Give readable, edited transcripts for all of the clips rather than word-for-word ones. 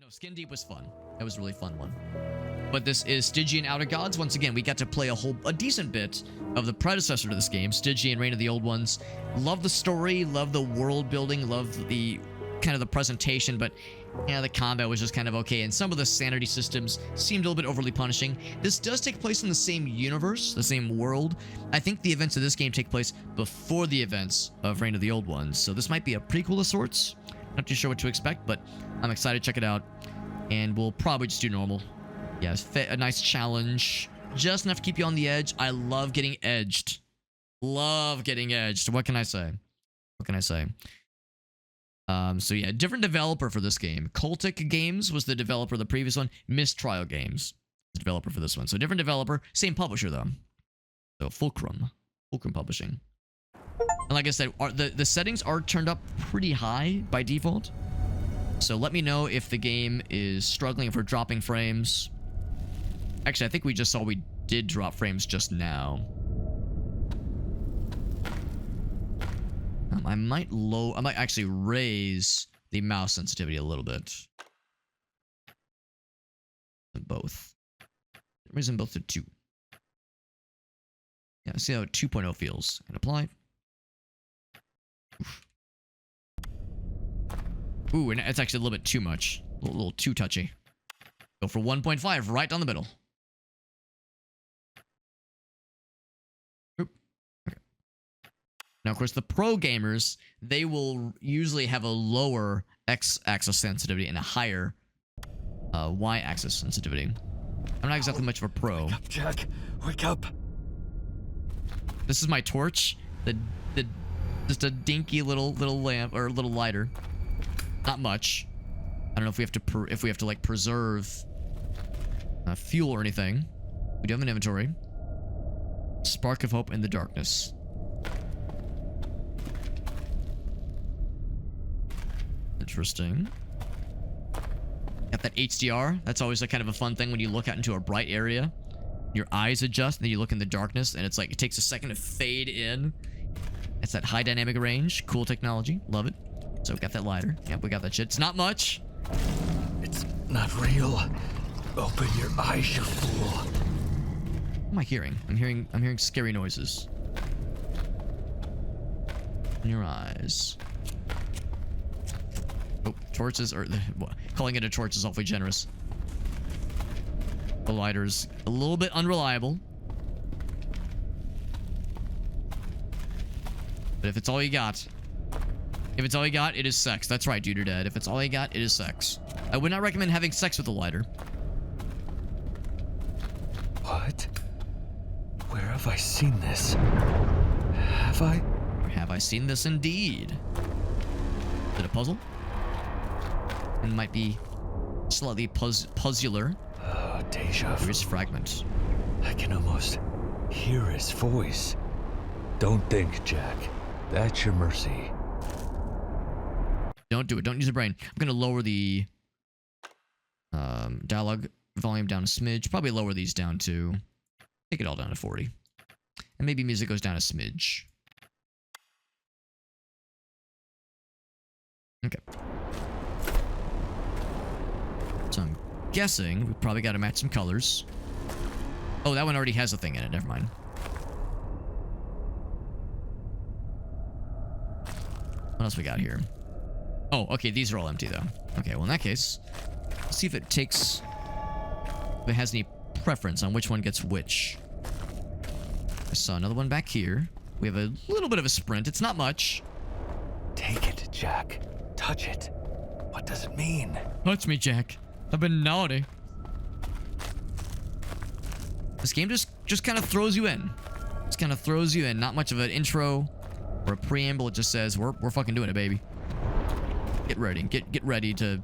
No, Skin Deep was fun. That was a really fun one. But this is Stygian Outer Gods. Once again, we got to play a decent bit of the predecessor to this game, Stygian Reign of the Old Ones. Love the story, love the world building, love the kind of the presentation, but yeah, the combat was just kind of okay, and some of the sanity systems seemed a little bit overly punishing. This does take place in the same universe, the same world. I think the events of this game take place before the events of Reign of the Old Ones, so this might be a prequel of sorts. Not too sure what to expect, but I'm excited to check it out, and we'll probably just do normal. Yeah, a nice challenge, just enough to keep you on the edge. I love getting edged. Love getting edged. What can I say? What can I say? So yeah, different developer for this game. Cultic Games was the developer of the previous one. Mistrial Games, the developer for this one. So different developer, same publisher though. So Fulcrum Publishing. And like I said, the settings are turned up pretty high by default. So let me know if the game is struggling, if we're dropping frames. Actually, I think we just saw we did drop frames just now. I might actually raise the mouse sensitivity a little bit. Both. Raise them both to 2. Yeah, see how 2.0 feels. And apply. Oof. Ooh, and it's actually a little bit too much. A little too touchy. Go for 1.5 right down the middle. Now, of course, the pro gamers, they will usually have a lower x-axis sensitivity and a higher y-axis sensitivity. I'm not exactly much of a pro. Wake up, Jack. Wake up. This is my torch. Just a dinky little lamp or little lighter. Not much. I don't know if we have to like preserve fuel or anything. We do have an inventory. Spark of hope in the darkness. Interesting. Got that HDR. That's always a kind of a fun thing when you look out into a bright area. Your eyes adjust, and then you look in the darkness, and it's like it takes a second to fade in. It's that high dynamic range. Cool technology. Love it. So we got that lighter. Yep, we got that shit. It's not much. It's not real. Open your eyes, you fool. What am I hearing? I'm hearing scary noises. In your eyes. Oh, torches, or calling it a torch is awfully generous. The lighter's a little bit unreliable. But if it's all you got, it is sex. That's right, dude or dead. If it's all you got, it is sex. I would not recommend having sex with a lighter. What? Where have I seen this? Have I? Or have I seen this indeed? Is it a puzzle? It might be slightly puzzler. Oh, deja vu. Here's fragments. I can almost hear his voice. Don't think, Jack. That's your mercy. Don't do it. Don't use your brain. I'm gonna lower the dialogue volume down a smidge. Probably lower these down to... Take it all down to 40. And maybe music goes down a smidge. Okay. So I'm guessing we probably got to match some colors. Oh, that one already has a thing in it. Never mind. What else we got here? Oh, okay. These are all empty, though. Okay, well, in that case, let's see if it takes... If it has any preference on which one gets which. I saw another one back here. We have a little bit of a sprint. It's not much. Take it, Jack. Touch it. What does it mean? Touch me, Jack. I've been naughty. This game just kind of throws you in. Just kind of throws you in. Not much of an intro or a preamble. It just says, we're fucking doing it, baby. Get ready. Get ready to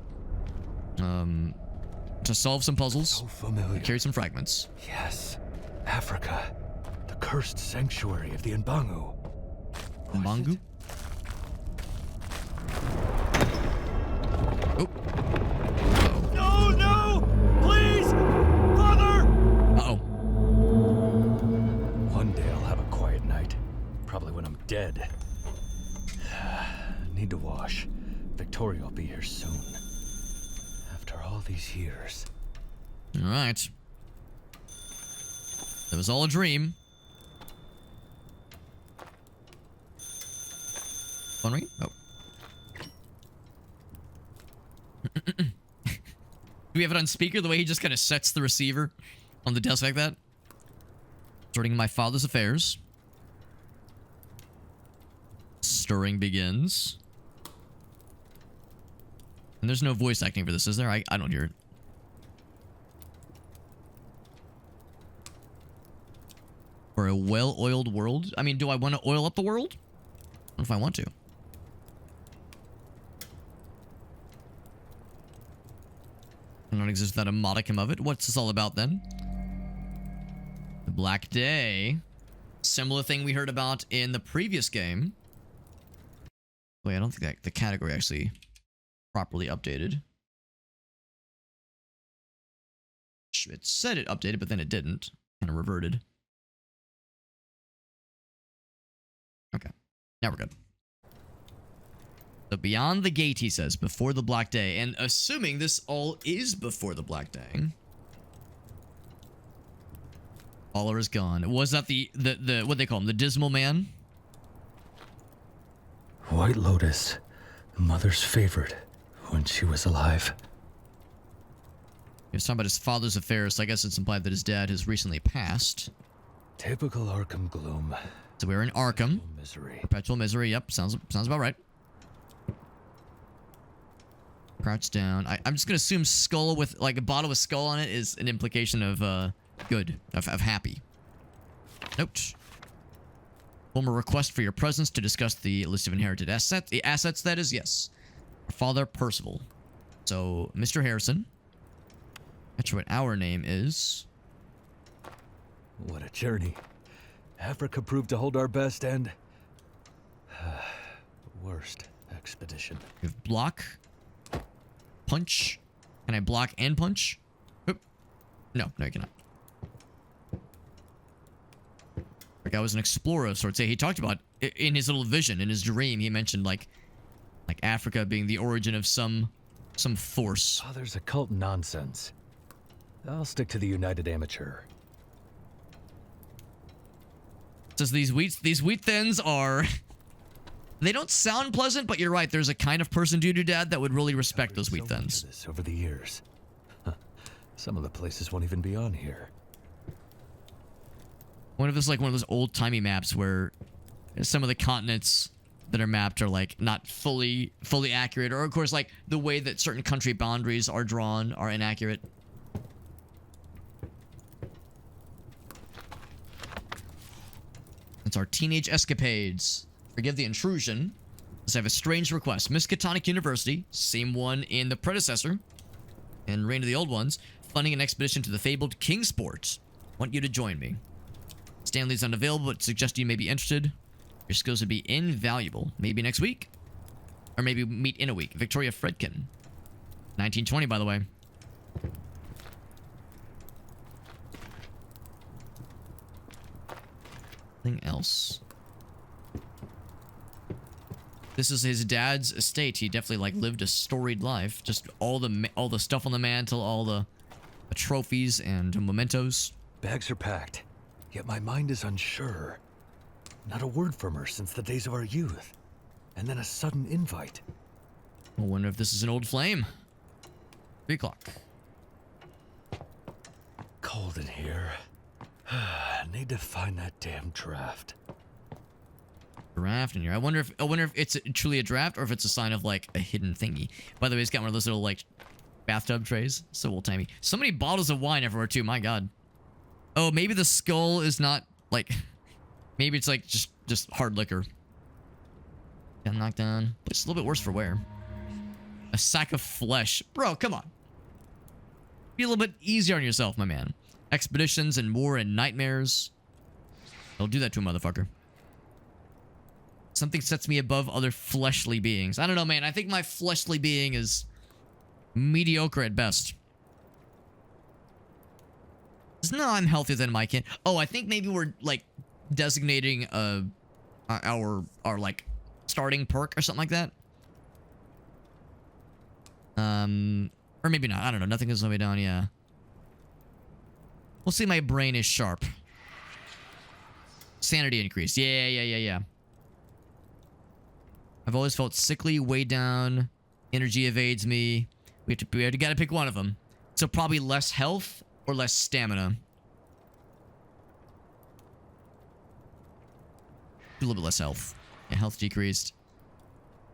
solve some puzzles. So familiar. And carry some fragments. Yes. Africa. The cursed sanctuary of the Mbangu. Mbangu? Oh. Uh-oh. No, no! Please! Father! Uh-oh. One day I'll have a quiet night. Probably when I'm dead. Need to wash. Victoria will be here soon. After all these years. All right. It was all a dream. Phone ring? Oh. Do we have it on speaker? The way he just kind of sets the receiver on the desk like that? Sorting my father's affairs. Stirring begins. And there's no voice acting for this, is there? I don't hear it. For a well-oiled world? I mean, do I want to oil up the world? What if I want to? I don't exist without a modicum of it. What's this all about then? The Black Day. Similar thing we heard about in the previous game. Wait, I don't think that the category actually properly updated. It said it updated, but then it didn't. Kind of reverted. Okay. Now we're good. So beyond the gate, he says, before the Black Day. And assuming this all is before the Black Day. Aller is gone. Was that the what they call him? The Dismal Man? White Lotus, the mother's favorite when she was alive. He was talking about his father's affairs, so I guess it's implied that his dad has recently passed. Typical Arkham gloom. So we're in Arkham. Misery. Perpetual misery. Yep, sounds about right. Crouch down. I'm just gonna assume skull with like a bottle with skull on it is an implication of good, of happy. Note. Formal request for your presence to discuss the list of inherited assets. The assets, that is, yes. Father Percival. So, Mr. Harrison. Not sure what our name is. What a journey. Africa proved to hold our best and worst expedition. We have block. Punch. Can I block and punch? Oop. No, you cannot. Like I was an explorer of sorts. He talked about in his little vision, in his dream, he mentioned like Africa being the origin of some force. Father's occult nonsense. I'll stick to the United Amateur. Says these wheat thins are they don't sound pleasant, but you're right. There's a kind of person, Dad, that would really respect those wheat thins. This over the years. Some of the places won't even be on here. What if it's like one of those old-timey maps where some of the continents that are mapped are like not fully accurate, or of course like the way that certain country boundaries are drawn are inaccurate. It's our teenage escapades. Forgive the intrusion. Let's have a strange request. Miskatonic University, same one in the predecessor, and Reign of the Old Ones, funding an expedition to the fabled Kingsport. Want you to join me. Stanley's unavailable, but suggest you may be interested. Your skills would be invaluable. Maybe next week? Or maybe meet in a week. Victoria Fredkin. 1920, by the way. Anything else? This is his dad's estate. He definitely like lived a storied life. Just all the stuff on the mantle, all the trophies and mementos. Bags are packed, yet my mind is unsure. Not a word from her since the days of our youth. And then a sudden invite. I wonder if this is an old flame. 3 o'clock. Cold in here. Need to find that damn draft. Draft in here. I wonder if it's truly a draft or if it's a sign of like a hidden thingy. By the way, he's got one of those little like bathtub trays. So old timey. So many bottles of wine everywhere too. My God. Oh, maybe the skull is not like. Maybe it's like just hard liquor. Got knocked down. But it's a little bit worse for wear. A sack of flesh, bro. Come on. Be a little bit easier on yourself, my man. Expeditions and war and nightmares. Don't do that to a motherfucker. Something sets me above other fleshly beings. I don't know, man. I think my fleshly being is mediocre at best. No, I'm healthier than my kin. Oh, I think maybe we're like designating our like starting perk or something like that. Or maybe not. I don't know. Nothing is all the way down. Yeah. We'll see. My brain is sharp. Sanity increase. Yeah. I've always felt sickly, weighed down. Energy evades me. We gotta pick one of them. So probably less health or less stamina. A little bit less health. Yeah, health decreased.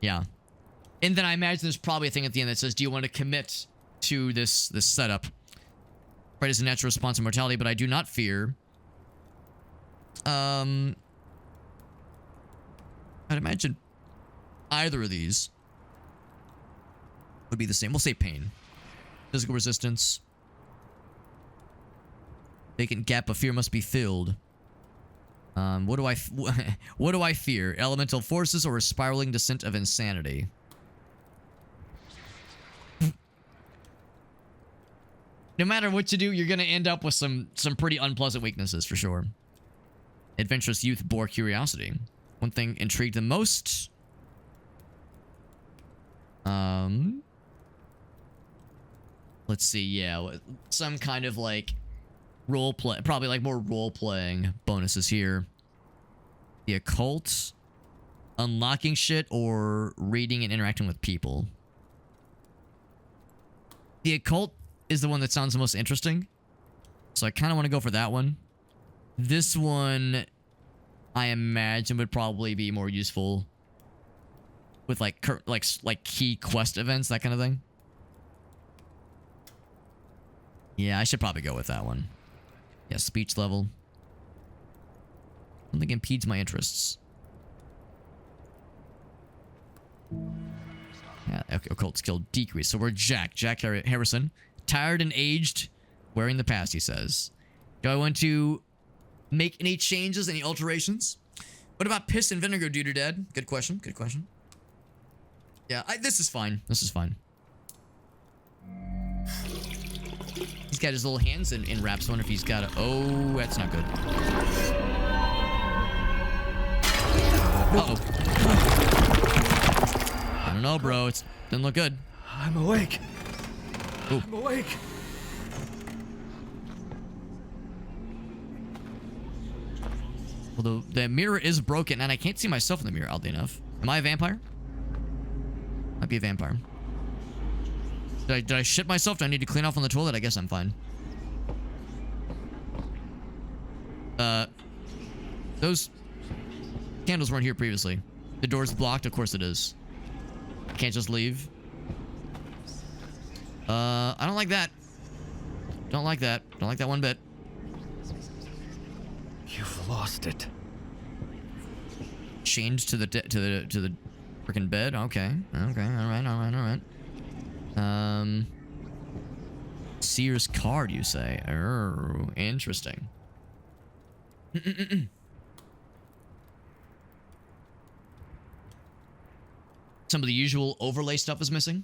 Yeah. And then I imagine there's probably a thing at the end that says, do you want to commit to this setup? Fright is a natural response to mortality, but I do not fear. I'd imagine either of these would be the same. We'll say pain. Physical resistance. Vacant gap of fear must be filled. What do I fear? Elemental forces or a spiraling descent of insanity? No matter what you do, you're gonna end up with some pretty unpleasant weaknesses for sure. Adventurous youth bore curiosity. One thing intrigued the most. Let's see. Yeah, some kind of like role play, probably like more role playing bonuses here. The occult, unlocking shit, or reading and interacting with people. The occult is the one that sounds the most interesting, so I kind of want to go for that one. This one, I imagine, would probably be more useful with like key quest events, that kind of thing. Yeah, I should probably go with that one. Yeah, speech level. Something impedes my interests. Yeah, occult skill decrease. So we're Jack Harrison. Tired and aged, wearing the past, he says. Do I want to make any changes, any alterations? What about piss and vinegar, dude or dad? Good question, good question. Yeah, this is fine. This is fine. He's got his little hands in wraps. I wonder if he's got a... Oh, that's not good. Uh-oh. I don't know, bro. It doesn't look good. I'm awake. Ooh. I'm awake. Well, the mirror is broken, and I can't see myself in the mirror, oddly enough. Am I a vampire? Might be a vampire. Did I shit myself? Do I need to clean off on the toilet? I guess I'm fine. Those candles weren't here previously. The door's blocked? Of course it is. I can't just leave. I don't like that. Don't like that. Don't like that one bit. You've lost it. Chained to the freaking bed. Okay. Okay. All right. Sears card, you say? Oh, interesting. Some of the usual overlay stuff is missing.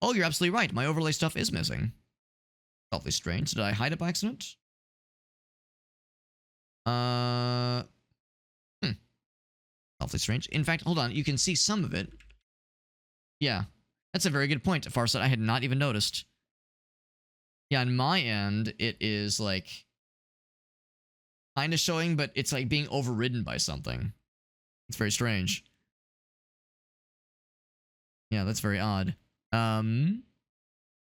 Oh, you're absolutely right. My overlay stuff is missing. Awfully strange. Did I hide it by accident? Awfully strange. In fact, hold on. You can see some of it. Yeah. That's a very good point, Farsight. I had not even noticed. Yeah, on my end, it is like kind of showing, but it's like being overridden by something. It's very strange. Yeah, that's very odd. Out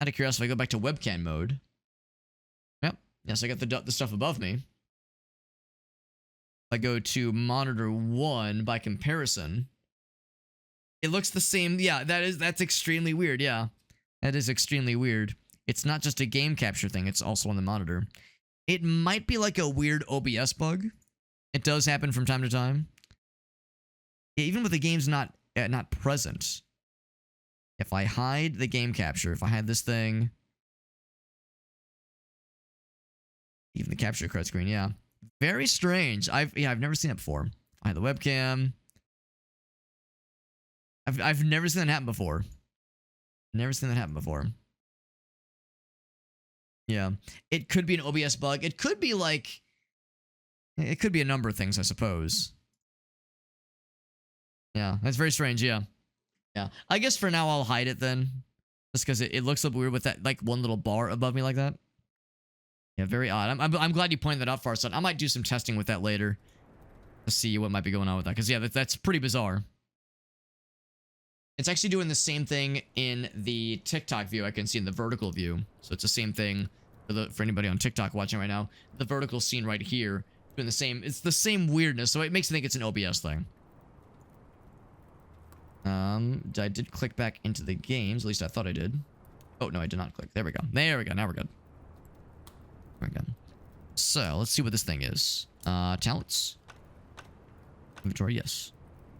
of curiosity, if I go back to webcam mode. Yep. Yes, I got the stuff above me. If I go to monitor 1 by comparison, it looks the same. Yeah, that's extremely weird. Yeah, that is extremely weird. It's not just a game capture thing. It's also on the monitor. It might be like a weird OBS bug. It does happen from time to time. Yeah, even with the game's not present. If I hide the game capture, if I had this thing, even the capture card screen, yeah, very strange. I've never seen it before. I had the webcam. I've never seen that happen before. Never seen that happen before. Yeah, it could be an OBS bug. It could be like, it could be a number of things, I suppose. Yeah, that's very strange. Yeah. Yeah, I guess for now I'll hide it then. Just because it looks a little weird with that, like, one little bar above me like that. Yeah, very odd. I'm glad you pointed that out, Farsight. I might do some testing with that later to see what might be going on with that. Because, yeah, that's pretty bizarre. It's actually doing the same thing in the TikTok view I can see in the vertical view. So it's the same thing for anybody on TikTok watching right now. The vertical scene right here doing the same. It's the same weirdness. So it makes me think it's an OBS thing. I did click back into the games. At least I thought I did. Oh, no, I did not click. There we go. There we go. Now we're good. There we go. So, let's see what this thing is. Talents. Inventory, yes.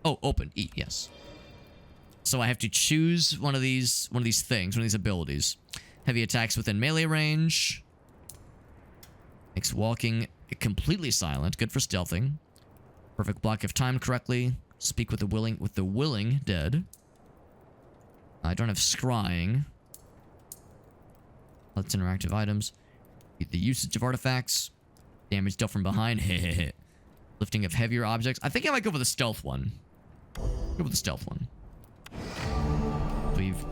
Oh, open. Eat, yes. So I have to choose one of these things, one of these abilities. Heavy attacks within melee range. Makes walking completely silent. Good for stealthing. Perfect block if timed correctly. Speak with the willing dead. I don't have scrying. Let's interactive items. The usage of artifacts. Damage dealt from behind. Lifting of heavier objects. I think I might go with the stealth one. Go with the stealth one.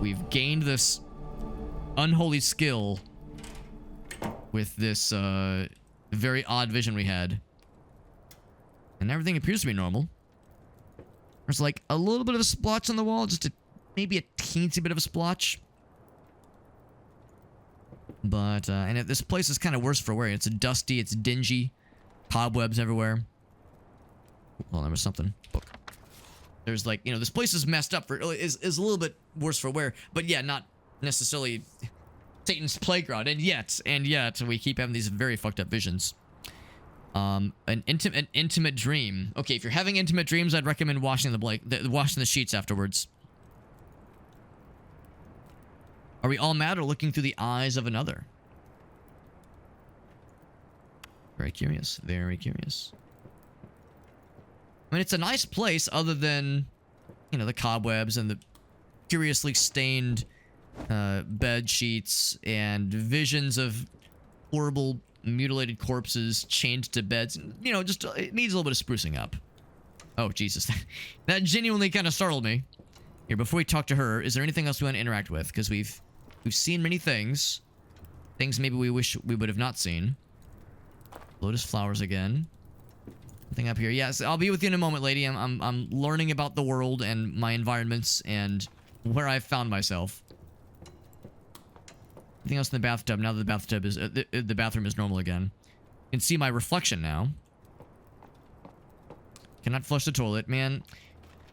We've gained this unholy skill with this very odd vision we had. And everything appears to be normal. There's like a little bit of a splotch on the wall, just maybe a teensy bit of a splotch. But, and this place is kind of worse for wear. It's dusty, it's dingy, cobwebs everywhere. Well, there was something. Book. There's like, this place is messed up is a little bit worse for wear, but yeah, not necessarily Satan's playground. And yet, we keep having these very fucked up visions. An intimate dream. Okay, if you're having intimate dreams, I'd recommend washing the sheets afterwards. Are we all mad or looking through the eyes of another? Very curious. Very curious. I mean, it's a nice place other than, the cobwebs and the curiously stained bed sheets and visions of horrible mutilated corpses chained to beds. Just it needs a little bit of sprucing up. Oh, Jesus. That genuinely kind of startled me. Here, before we talk to her, is there anything else we want to interact with? Because we've seen many things. Things maybe we wish we would have not seen. Lotus flowers again. Nothing up here. Yes, I'll be with you in a moment, lady. I'm learning about the world and my environments and where I've found myself. Anything else in the bathtub? Now that the bathtub is the bathroom is normal again. You can see my reflection now. Cannot flush the toilet, man.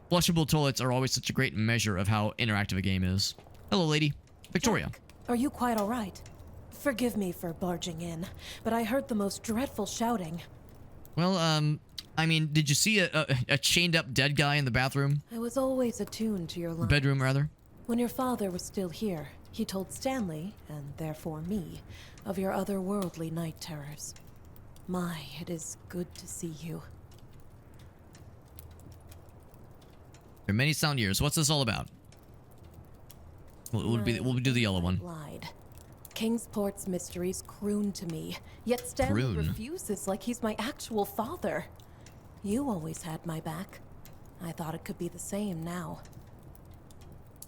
Flushable toilets are always such a great measure of how interactive a game is. Hello, lady. Victoria. Jack, are you quite all right? Forgive me for barging in, but I heard the most dreadful shouting. Well, I mean, did you see a chained up dead guy in the bathroom? I was always attuned to your lines. Bedroom, rather. When your father was still here, he told Stanley, and therefore me, of your otherworldly night terrors. My, it is good to see you. There are many sound years. What's this all about? We'll do the yellow one. Lied. Kingsport's mysteries croon to me, yet Stanley refuses like he's my actual father. You always had my back. I thought it could be the same now.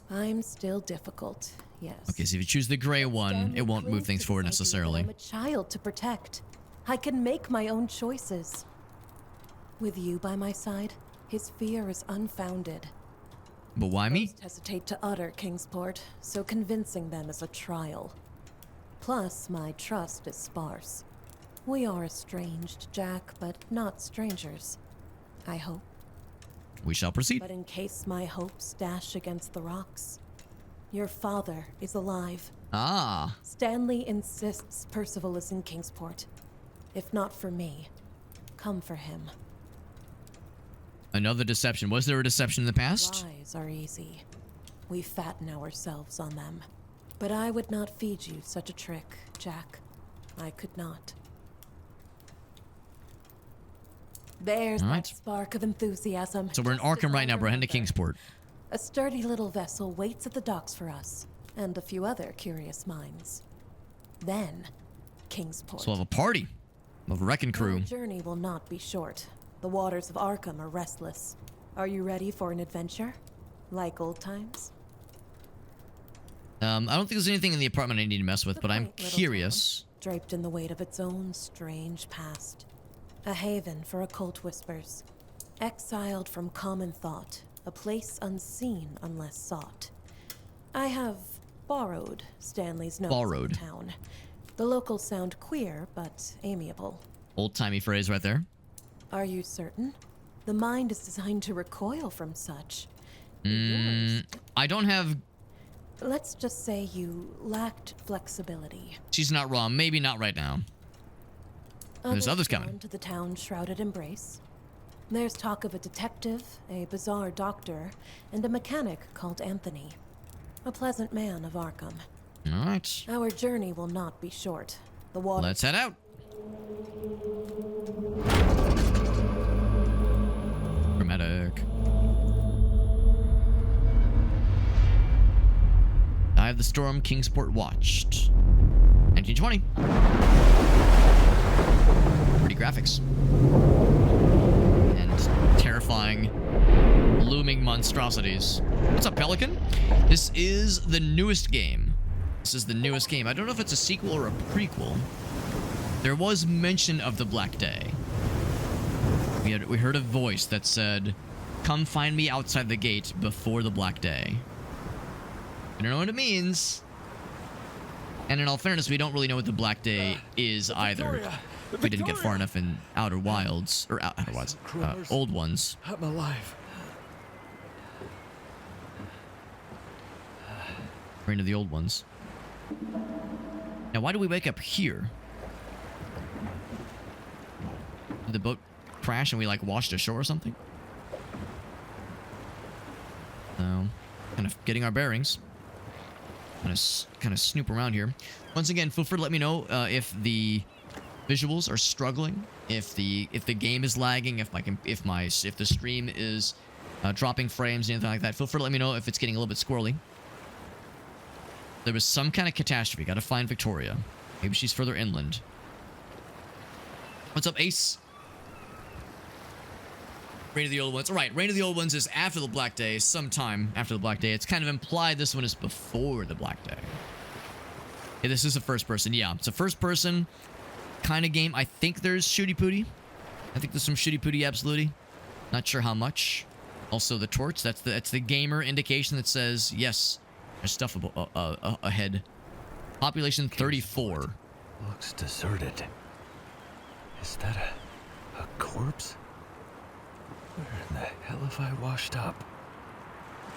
I'm still difficult, yes. Okay, so if you choose the gray one, it won't move things forward necessarily. I'm a child to protect. I can make my own choices. With you by my side, his fear is unfounded. But why me? Most hesitate to utter Kingsport, so convincing them is a trial. Plus, my trust is sparse. We are estranged, Jack, but not strangers. I hope. We shall proceed. But in case my hopes dash against the rocks, your father is alive. Ah. Stanley insists Percival is in Kingsport. If not for me, come for him. Another deception. Was there a deception in the past? Lies are easy. We fatten ourselves on them. But I would not feed you such a trick, Jack. I could not. There's that spark of enthusiasm. So we're in Arkham right now. We're heading to Kingsport. A sturdy little vessel waits at the docks for us, and a few other curious minds. Then, Kingsport. So we'll have a party of a wrecking crew. Our journey will not be short. The waters of Arkham are restless. Are you ready for an adventure? Like old times? I don't think there's anything in the apartment I need to mess with, The but I'm quaint little curious. town, draped in the weight of its own strange past. A haven for occult whispers. Exiled from common thought. A place unseen unless sought. I have borrowed Stanley's notes on the town. The locals sound queer, but amiable. Old-timey phrase right there. Are you certain? The mind is designed to recoil from such. Yours, I don't have... let's just say you lacked flexibility. She's not wrong. Maybe not right now. There's others coming. Drawn to the town's shrouded embrace. There's talk of a detective, a bizarre doctor, and a mechanic called Anthony. A pleasant man of Arkham. All right. Our journey will not be short. The water. Let's head out. Dramatic. Eye of the Storm, Kingsport watched. 1920. Pretty graphics. And terrifying, looming monstrosities. What's up, Pelican? This is the newest game. This is the newest game. I don't know if it's a sequel or a prequel. There was mention of the Black Day. We heard a voice that said, "Come find me outside the gate before the Black Day." I don't know what it means. And in all fairness, we don't really know what the Black Day is either. We didn't get far enough in Outer Wilds, or Outer Wilds, Old Ones. I'm alive. Right into the Old Ones. Now, why do we wake up here? Did the boat crash and we, like, washed ashore or something? So, kind of getting our bearings. Kind of snoop around here. Once again, feel free to let me know if the visuals are struggling, if the game is lagging, if the stream is dropping frames, anything like that. Feel free to let me know if it's getting a little bit squirrely. There was some kind of catastrophe. Got to find Victoria. Maybe she's further inland. What's up, Ace? Reign of the Old Ones. All right, Reign of the Old Ones is after the Black Day, sometime after the Black Day. It's kind of implied this one is before the Black Day. Yeah, this is a first person. Yeah, it's a first person kind of game. I think there's shooty pooty. I think there's some shooty pooty, absolutely. Not sure how much. Also, the torch. That's the gamer indication that says yes. There's stuff ahead. Population 34. Looks deserted. Is that a corpse? Where in the hell have I washed up?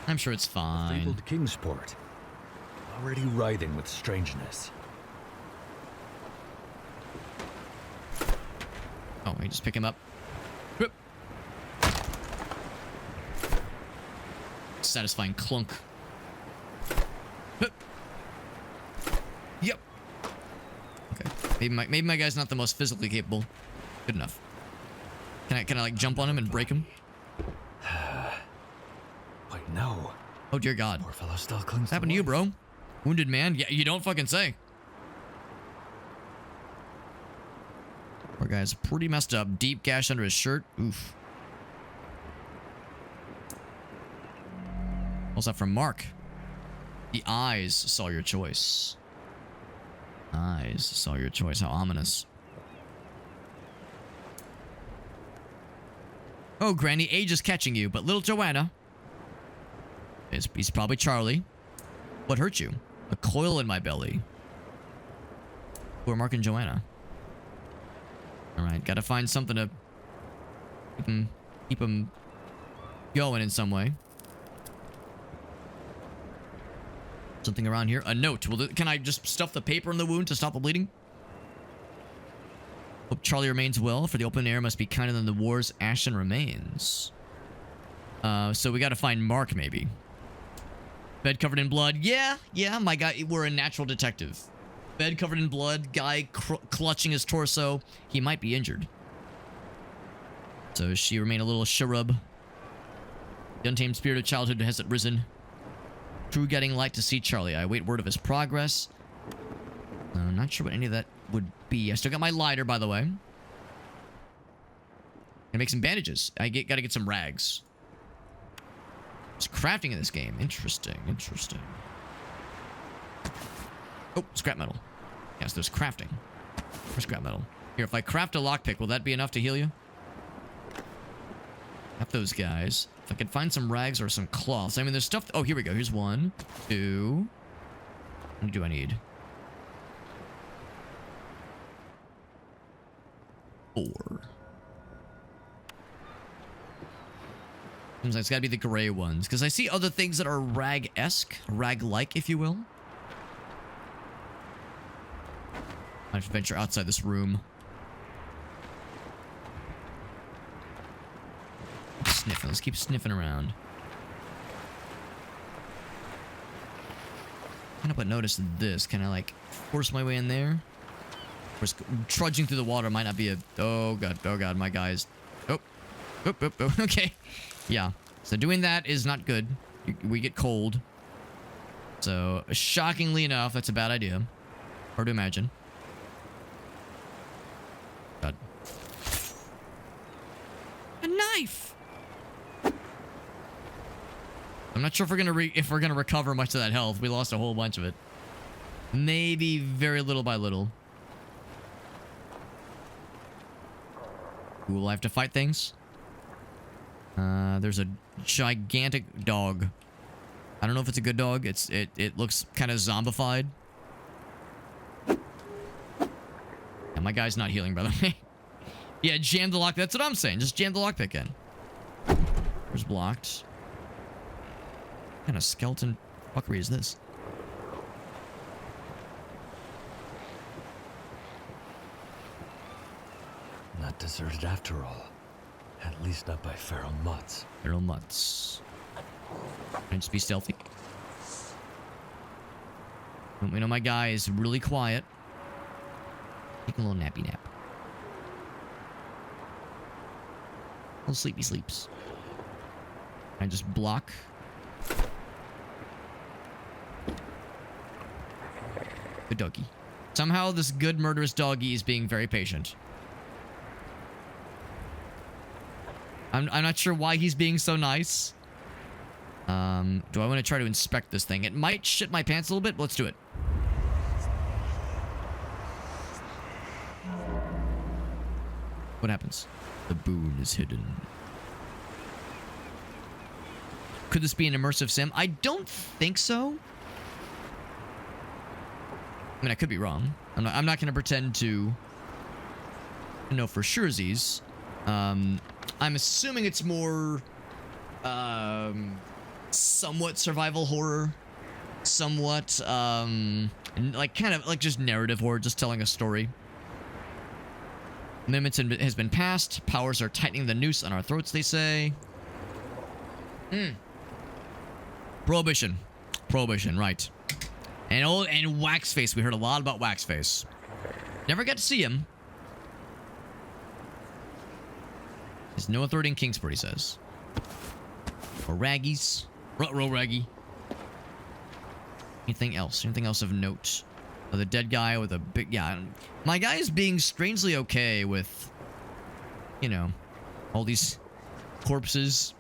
I'm sure it's fine. Fabled Kingsport. Already writhing with strangeness. Oh, we just pick him up. Whoop. Satisfying clunk. Whoop. Yep. Okay. Maybe my guy's not the most physically capable. Good enough. Can I like jump on him and break him? Wait, no. Oh dear God. Poor fellow still clings. What's happened to you, bro? Wounded man? Yeah, you don't fucking say. Poor guy's pretty messed up. Deep gash under his shirt. Oof. What's that from Mark? The eyes saw your choice. Eyes saw your choice. How ominous. Oh, Granny, age is catching you, but little Joanna... He's probably Charlie. What hurt you? A coil in my belly. Who are Mark and Joanna? Alright, gotta find something to... Keep him going in some way. Something around here. A note. Can I just stuff the paper in the wound to stop the bleeding? Hope Charlie remains well, for the open air must be kinder than the war's ashen remains. So we gotta find Mark, maybe. Bed covered in blood. Yeah, my guy, we're a natural detective. Bed covered in blood, guy clutching his torso. He might be injured. So she remain a little cherub. The untamed spirit of childhood has risen. True getting light to see Charlie. I await word of his progress. I'm not sure what any of that would be. I still got my lighter, by the way. Gonna make some bandages. Gotta get some rags. There's crafting in this game. Interesting. Oh, scrap metal. Yes, there's crafting. For scrap metal. Here, if I craft a lockpick, will that be enough to heal you? Have those guys. If I could find some rags or some cloths. I mean, there's stuff... Oh, here we go. Here's 1, 2... How many do I need? 4. Seems like it's gotta be the gray ones. Because I see other things that are rag-esque. Rag-like, if you will. I have to venture outside this room. Sniffing. Let's keep sniffing around. Kind of but notice this. Can I like force my way in there? Of course, trudging through the water might not be a... Oh god, my guys. Oh. Okay. Yeah. So doing that is not good. We get cold. So, shockingly enough, that's a bad idea. Hard to imagine. God. A knife! I'm not sure if we're gonna recover much of that health. We lost a whole bunch of it. Maybe very little by little. Will I have to fight things? There's a gigantic dog. I don't know if it's a good dog. It looks kind of zombified. And my guy's not healing, by the way. Yeah, jam the lock. That's what I'm saying. Just jam the lockpick in. There's blocked. What kind of skeleton fuckery is this? Not deserted after all. At least not by feral mutts. Feral mutts. Can I just be stealthy? We know my guy is really quiet. Take a little nappy nap. Little sleepy sleeps. I just block. Good doggy. Somehow this good murderous doggy is being very patient. I'm not sure why he's being so nice. Do I want to try to inspect this thing? It might shit my pants a little bit, but let's do it. What happens? The boon is hidden. Could this be an immersive sim? I don't think so. I mean, I could be wrong. I'm not going to pretend to know for surezies. I'm assuming it's more somewhat survival horror, somewhat like kind of like just narrative horror, just telling a story. Amendment has been passed. Powers are tightening the noose on our throats, they say. Prohibition, right? And Waxface. We heard a lot about Waxface. Never got to see him. There's no authority in Kingsport, he says. Or Raggies. Ruh-roh, Raggy. Anything else? Anything else of note? Oh, the dead guy with a big... Yeah, my guy is being strangely okay with, you know, all these corpses.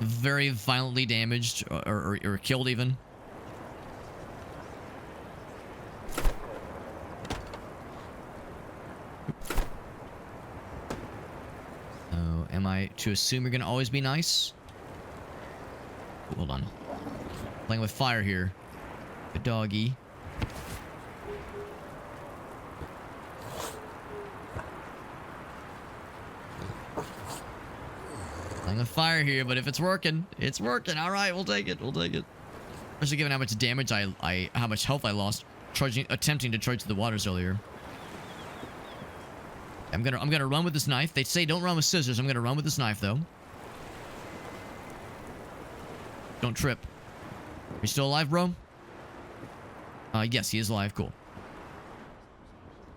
Very violently damaged or killed even. Am I to assume you're going to always be nice? Ooh, hold on. Playing with fire here. Good doggy. Playing with fire here, but if it's working, it's working. All right, we'll take it. We'll take it. Especially given how much damage how much health I lost attempting to trudge through the waters earlier. I'm gonna run with this knife. They say don't run with scissors. I'm gonna run with this knife though. Don't trip. Are you still alive, bro? Yes, he is alive. Cool.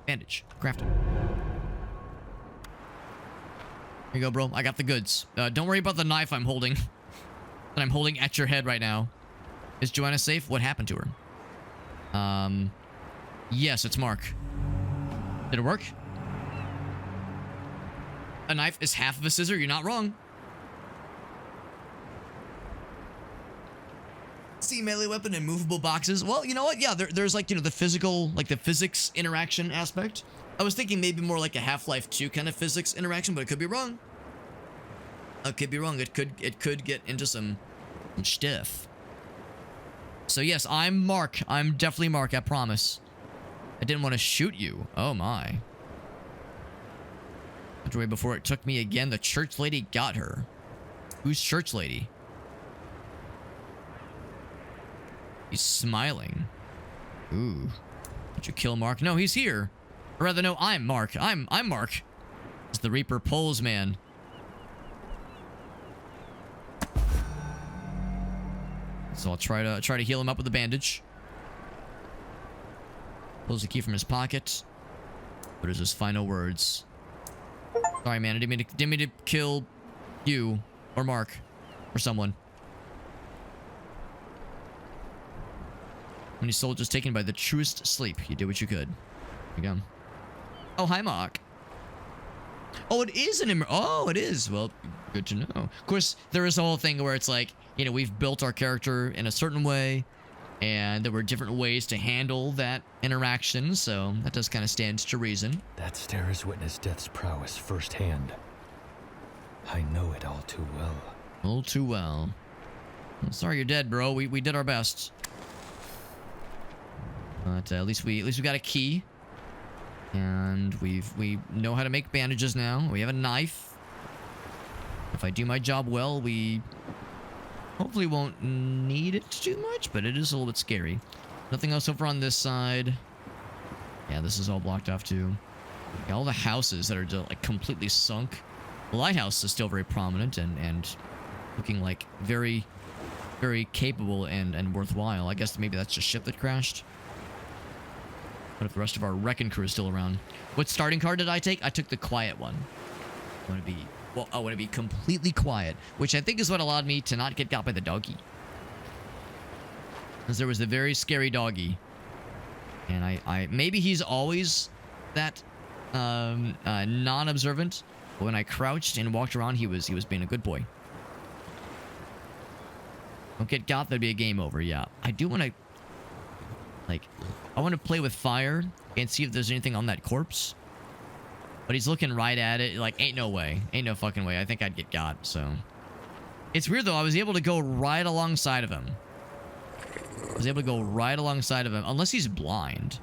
Bandage. Craft it. Here you go, bro. I got the goods. Don't worry about the knife I'm holding. That I'm holding at your head right now. Is Joanna safe? What happened to her? Yes, it's Mark. Did it work? A knife is half of a scissor. You're not wrong. see melee weapon and movable boxes. Well, you know what? Yeah, there's like, you know, the physical, like the physics interaction aspect. I was thinking maybe more like a Half-Life 2 kind of physics interaction, but it could be wrong. I could be wrong. It could get into some stuff. So yes, I'm Mark. I'm definitely Mark, I promise. I didn't want to shoot you. Oh my. Way before it took me again. The church lady got her. Who's church lady? He's smiling. Ooh. Did you kill Mark? No, he's here. Or rather, no, I'm Mark. I'm Mark. It's the Reaper Poles man. So I'll try to heal him up with a bandage. Pulls the key from his pocket. What is his final words? Sorry, man. I didn't mean to kill you or Mark or someone. Many soldiers taken by the truest sleep. You did what you could. Here you go. Oh, hi, Mark. Oh, it is an oh, it is. Well, good to know. Of course, there is a whole thing where it's like, you know, we've built our character in a certain way, and there were different ways to handle that interaction, so that does kind of stand to reason. That stare has witnessed death's prowess firsthand. I know it all too well. All too well. I'm sorry you're dead, bro. We did our best. But at least we got a key. And we know how to make bandages now. We have a knife. If I do my job well, we hopefully won't need it too much, but it is a little bit scary. Nothing else over on this side. Yeah, this is all blocked off too. Yeah, all the houses that are like completely sunk. The lighthouse is still very prominent and looking like very, very capable and worthwhile. I guess maybe that's a ship that crashed. What if the rest of our wrecking crew is still around? What starting card did I take? I took the quiet one. I want to be completely quiet, which I think is what allowed me to not get got by the doggy. Because there was the very scary doggy. And I maybe he's always that non-observant. But when I crouched and walked around, he was being a good boy. Don't get got, that'd be a game over. Yeah, I do want to. Like, I want to play with fire and see if there's anything on that corpse. But he's looking right at it. Like, ain't no way. Ain't no fucking way. I think I'd get got, so. It's weird, though. I was able to go right alongside of him. I was able to go right alongside of him. Unless he's blind.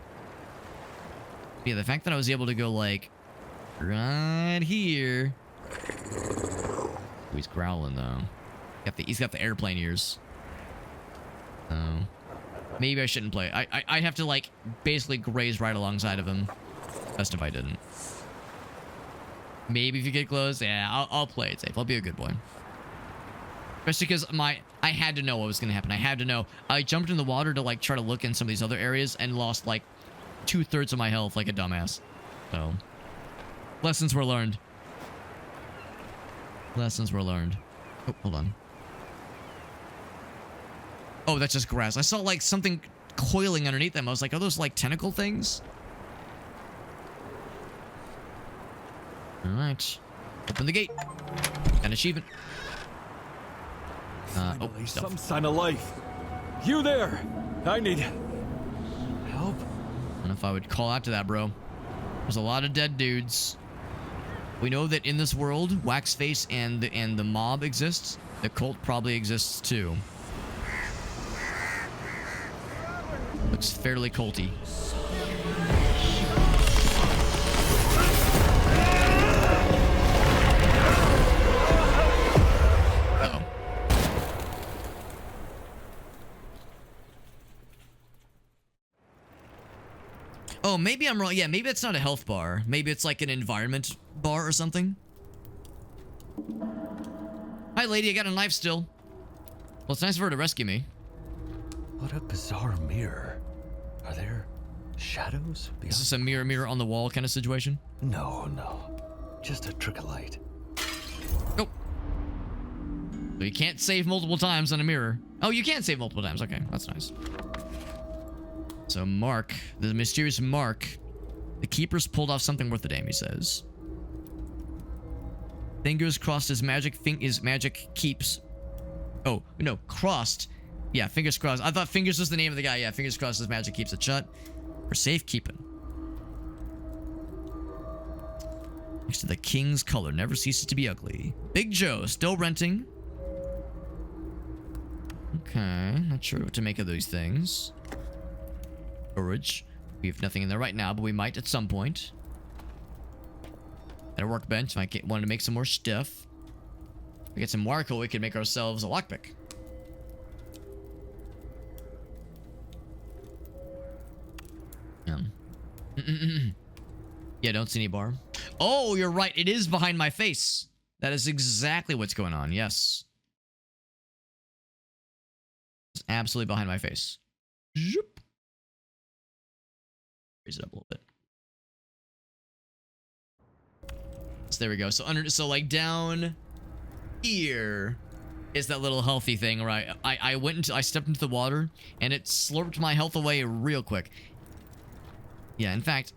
Yeah, the fact that I was able to go, like, right here. Ooh, he's growling, though. He's got the airplane ears. So. Maybe I shouldn't play. I'd have to, like, basically graze right alongside of him. Best if I didn't. Maybe if you get close, yeah, I'll play it safe. I'll be a good boy. Especially because I had to know what was going to happen. I had to know. I jumped in the water to, like, try to look in some of these other areas and lost, like, 2/3 of my health like a dumbass. So, lessons were learned. Lessons were learned. Oh, hold on. Oh, that's just grass. I saw, like, something coiling underneath them. I was like, are those, like, tentacle things? Alright. Open the gate. An achievement. Finally, some sign of life. You there! I need help. I don't know if I would call out to that, bro. There's a lot of dead dudes. We know that in this world, Waxface and the mob exists. The cult probably exists too. Looks fairly culty. Uh-oh. Oh, maybe I'm wrong. Yeah, maybe it's not a health bar. Maybe it's like an environment bar or something. Hi, lady. I got a knife still. Well, it's nice of her to rescue me. What a bizarre mirror. Are there shadows behind? Is this a mirror on the wall kind of situation? No. Just a trick of light. Oh. So you can't save multiple times on a mirror. Oh, you can save multiple times. Okay, that's nice. So Mark, the mysterious Mark, the keeper's pulled off something worth a damn, he says. Fingers crossed his magic keeps. Oh, no, crossed. Yeah, fingers crossed. I thought fingers was the name of the guy. Yeah, fingers crossed his magic keeps it shut. For safekeeping. Next to the king's color never ceases to be ugly. Big Joe, still renting. Okay, not sure what to make of those things. Storage. We have nothing in there right now, but we might at some point. At a workbench, I wanted to make some more stuff. If we get some wire coal, we can make ourselves a lockpick. Yeah, don't see any bar. Oh, you're right. It is behind my face. That is exactly what's going on. Yes. It's absolutely behind my face. Zoop. Raise it up a little bit. So there we go. So like down here is that little healthy thing, right? I stepped into the water and it slurped my health away real quick. Yeah, in fact,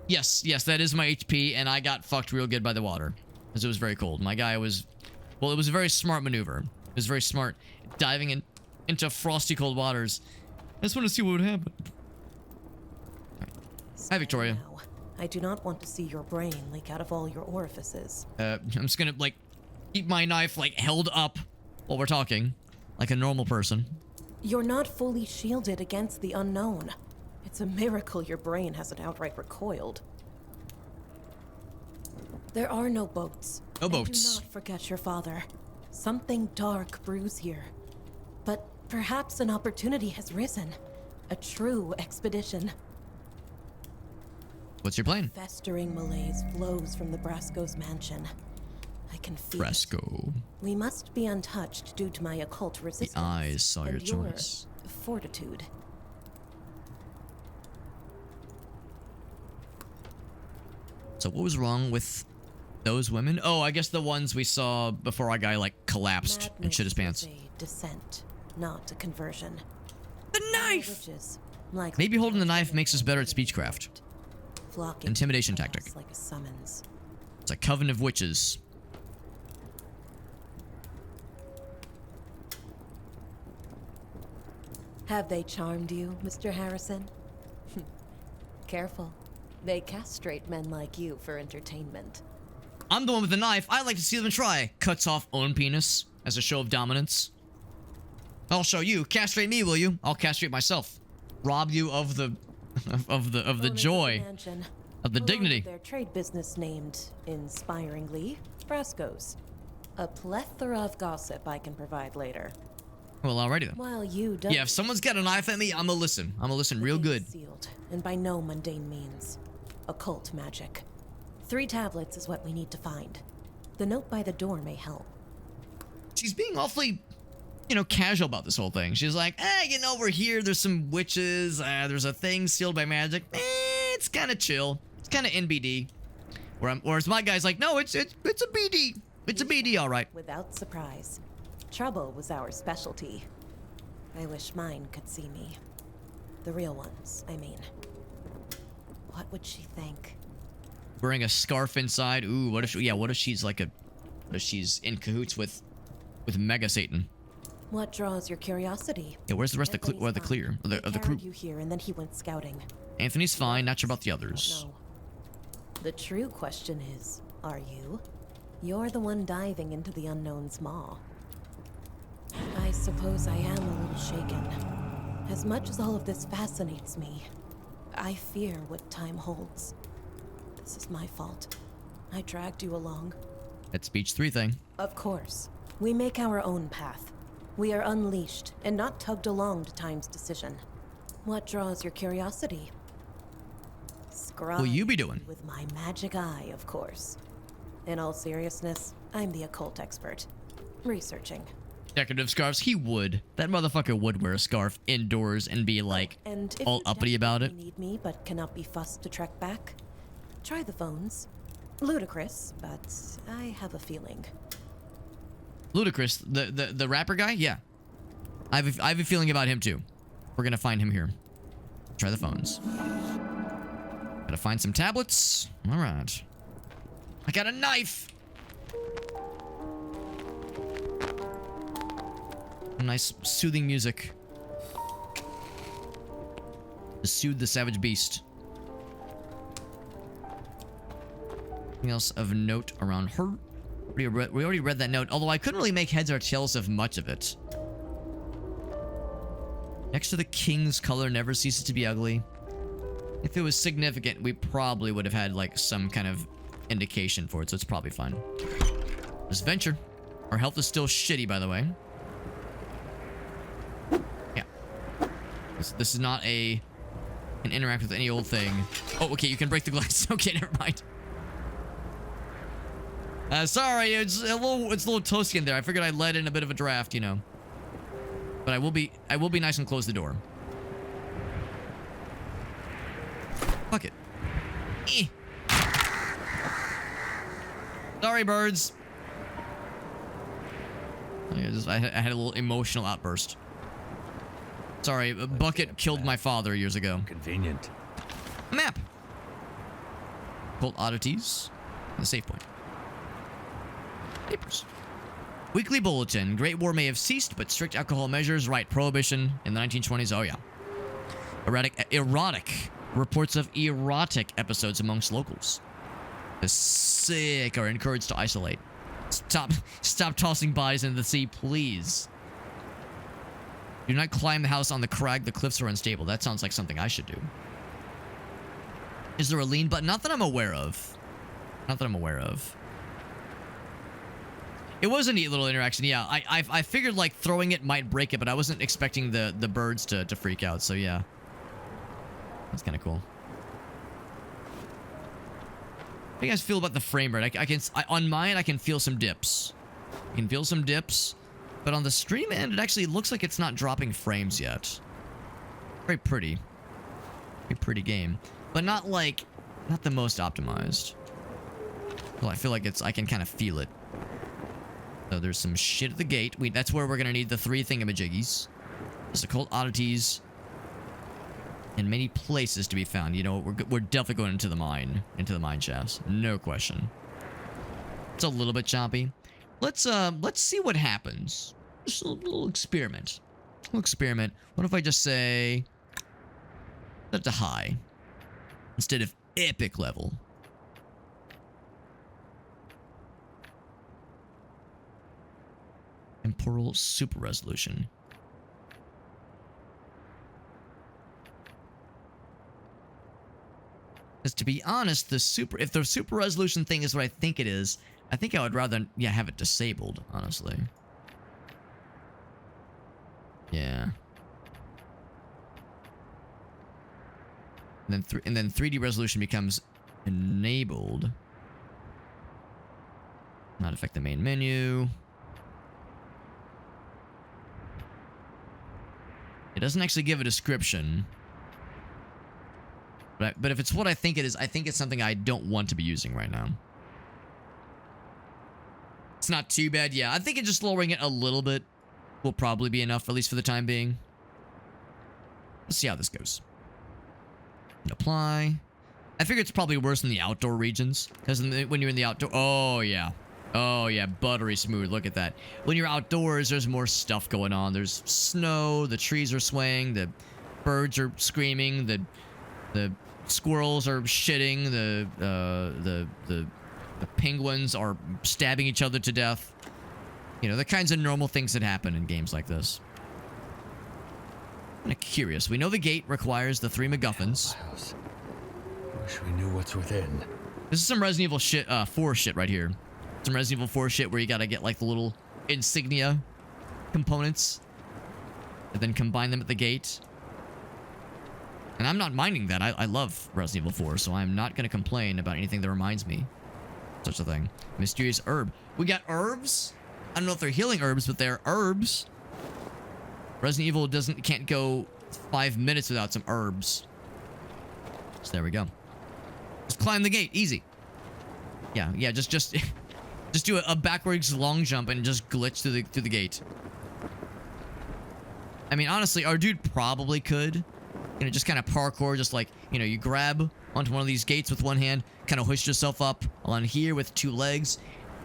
yes, that is my HP, and I got fucked real good by the water, because it was very cold. My guy was, well, it was a very smart maneuver. It was very smart, diving into frosty cold waters. I just want to see what would happen. Right. Hi, Victoria. Now, I do not want to see your brain leak out of all your orifices. I'm just gonna, like, keep my knife, like, held up while we're talking, like a normal person. You're not fully shielded against the unknown. It's a miracle your brain hasn't outright recoiled. There are no boats. No boats. Do not forget your father. Something dark brews here. But perhaps an opportunity has risen. A true expedition. What's your plan? Festering malaise flows from the Brasco's mansion. I can feel Brasco. We must be untouched due to my occult resistance. The eyes saw your and choice. Fortitude. So what was wrong with those women? Oh, I guess the ones we saw before our guy, like, collapsed and shit his pants. Madness is a descent, not a conversion. The knife! Witches, like Maybe holding the knife makes us better at speechcraft. flocking Intimidation to tactic. us like a summons. It's a coven of witches. Have they charmed you, Mr. Harrison? Careful. They castrate men like you for entertainment. I'm the one with the knife. I like to see them try. Cuts off own penis as a show of dominance. I'll show you. Castrate me, will you? I'll castrate myself. Rob you of the of the Owners joy, mansion, of the along dignity. with their trade business named, inspiringly, Brasco's. A plethora of gossip I can provide later. Well, alrighty then. While you don't. Yeah, if someone's got a knife at me, I'ma listen. I'ma listen real good. Sealed, and by no mundane means. Occult magic. 3 tablets is what we need to find. The note by the door may help. She's being awfully, you know, casual about this whole thing. She's like, you know, we're here. There's some witches. There's a thing sealed by magic. It's kind of chill. It's kind of NBD. Whereas my guy's like, no, it's a BD. It's a BD, all right. Without surprise. Trouble was our specialty. I wish mine could see me. The real ones, I mean. What would she think? Wearing a scarf inside. Ooh, what if she's like what if she's in cahoots with Mega Satan? What draws your curiosity? Yeah, where's the rest of the Anthony's crew? fine. Of the They crew? carried you here and then he went scouting. Anthony's fine. Not sure about the others. No. The true question is, are you? You're the one diving into the unknown's maw. I suppose I am a little shaken. As much as all of this fascinates me, I fear what time holds. This is my fault. I dragged you along. That speech 3 thing. Of course. We make our own path. We are unleashed and not tugged along to time's decision. What draws your curiosity? Scry What will you be doing? with my magic eye, of course. In all seriousness, I'm the occult expert. Researching. Decorative scarves. He would. That motherfucker would wear a scarf indoors and be like And if all you uppity about it. desperately need me but cannot be fussed to trek back, try the phones. Ludicrous, but I have a feeling. Ludacris, the rapper guy? Yeah. I have a feeling about him too. We're gonna find him here. Try the phones. Gotta find some tablets. Alright. I got a knife! Nice soothing music to soothe the savage beast. Anything else of note around her? We already read that note, although I couldn't really make heads or tails of much of it. Next to the king's color never ceases to be ugly. If it was significant, we probably would have had like some kind of indication for it, so it's probably fine. Let's venture. Our health is still shitty, by the way. Yeah. This is not an interact with any old thing. Oh, okay, you can break the glass. Okay, never mind. Sorry, it's a little toasty in there. I figured I'd let in a bit of a draft, you know. But I will be nice and close the door. Fuck it. Eh. Sorry, birds. I had a little emotional outburst. Sorry, a bucket killed my father years ago. Convenient. A map. Cult oddities. The save point. Papers. Weekly bulletin. Great War may have ceased, but strict alcohol measures. Right. Prohibition in the 1920s. Oh, yeah. Erotic. Reports of erotic episodes amongst locals. The sick are encouraged to isolate. Stop tossing bodies into the sea, please. Do not climb the house on the crag. The cliffs are unstable. That sounds like something I should do. Is there a lean button? Not that I'm aware of. Not that I'm aware of. It was a neat little interaction. Yeah, I figured like throwing it might break it, but I wasn't expecting the birds to freak out. So yeah, that's kind of cool. How do you guys feel about the frame rate? On mine, I can feel some dips. I can feel some dips, but on the stream end, it actually looks like it's not dropping frames yet. Very pretty. Very pretty game, but not the most optimized. Well, I feel like I can kind of feel it. So there's some shit at the gate. That's where we're gonna need the 3 thingamajiggies. There's occult oddities. And many places to be found. You know, we're definitely going into the mine shafts, no question. It's a little bit choppy. Let's see what happens. Just a little experiment. What if I just say set to high instead of epic level? Temporal super resolution. Because to be honest, if the super resolution thing is what I think it is, I think I would rather have it disabled, honestly. Yeah. And then 3D resolution becomes enabled. Not affect the main menu. It doesn't actually give a description. But if it's what I think it is, I think it's something I don't want to be using right now. It's not too bad. Yeah, I think just lowering it a little bit will probably be enough, at least for the time being. Let's see how this goes. Apply. I figure it's probably worse in the outdoor regions. Because when you're in the outdoor... Oh, yeah. Oh, yeah. Buttery smooth. Look at that. When you're outdoors, there's more stuff going on. There's snow. The trees are swaying. The birds are screaming. The squirrels are shitting. The penguins are stabbing each other to death. You know, the kinds of normal things that happen in games like this. I'm kind of curious. We know the gate requires the 3 MacGuffins. Wish we knew what's within. This is some Resident Evil 4 shit right here. Some Resident Evil 4 shit where you gotta get like the little insignia components and then combine them at the gate. And I'm not minding that. I love Resident Evil 4, so I'm not going to complain about anything that reminds me of such a thing. Mysterious herb. We got herbs? I don't know if they're healing herbs, but they're herbs. Resident Evil can't go 5 minutes without some herbs. So there we go. Just climb the gate. Easy. Yeah, just do a backwards long jump and just glitch through the gate. I mean, honestly, our dude probably could. You know, just kind of parkour, just like, you know, you grab onto one of these gates with one hand, kind of hoist yourself up on here with 2 legs,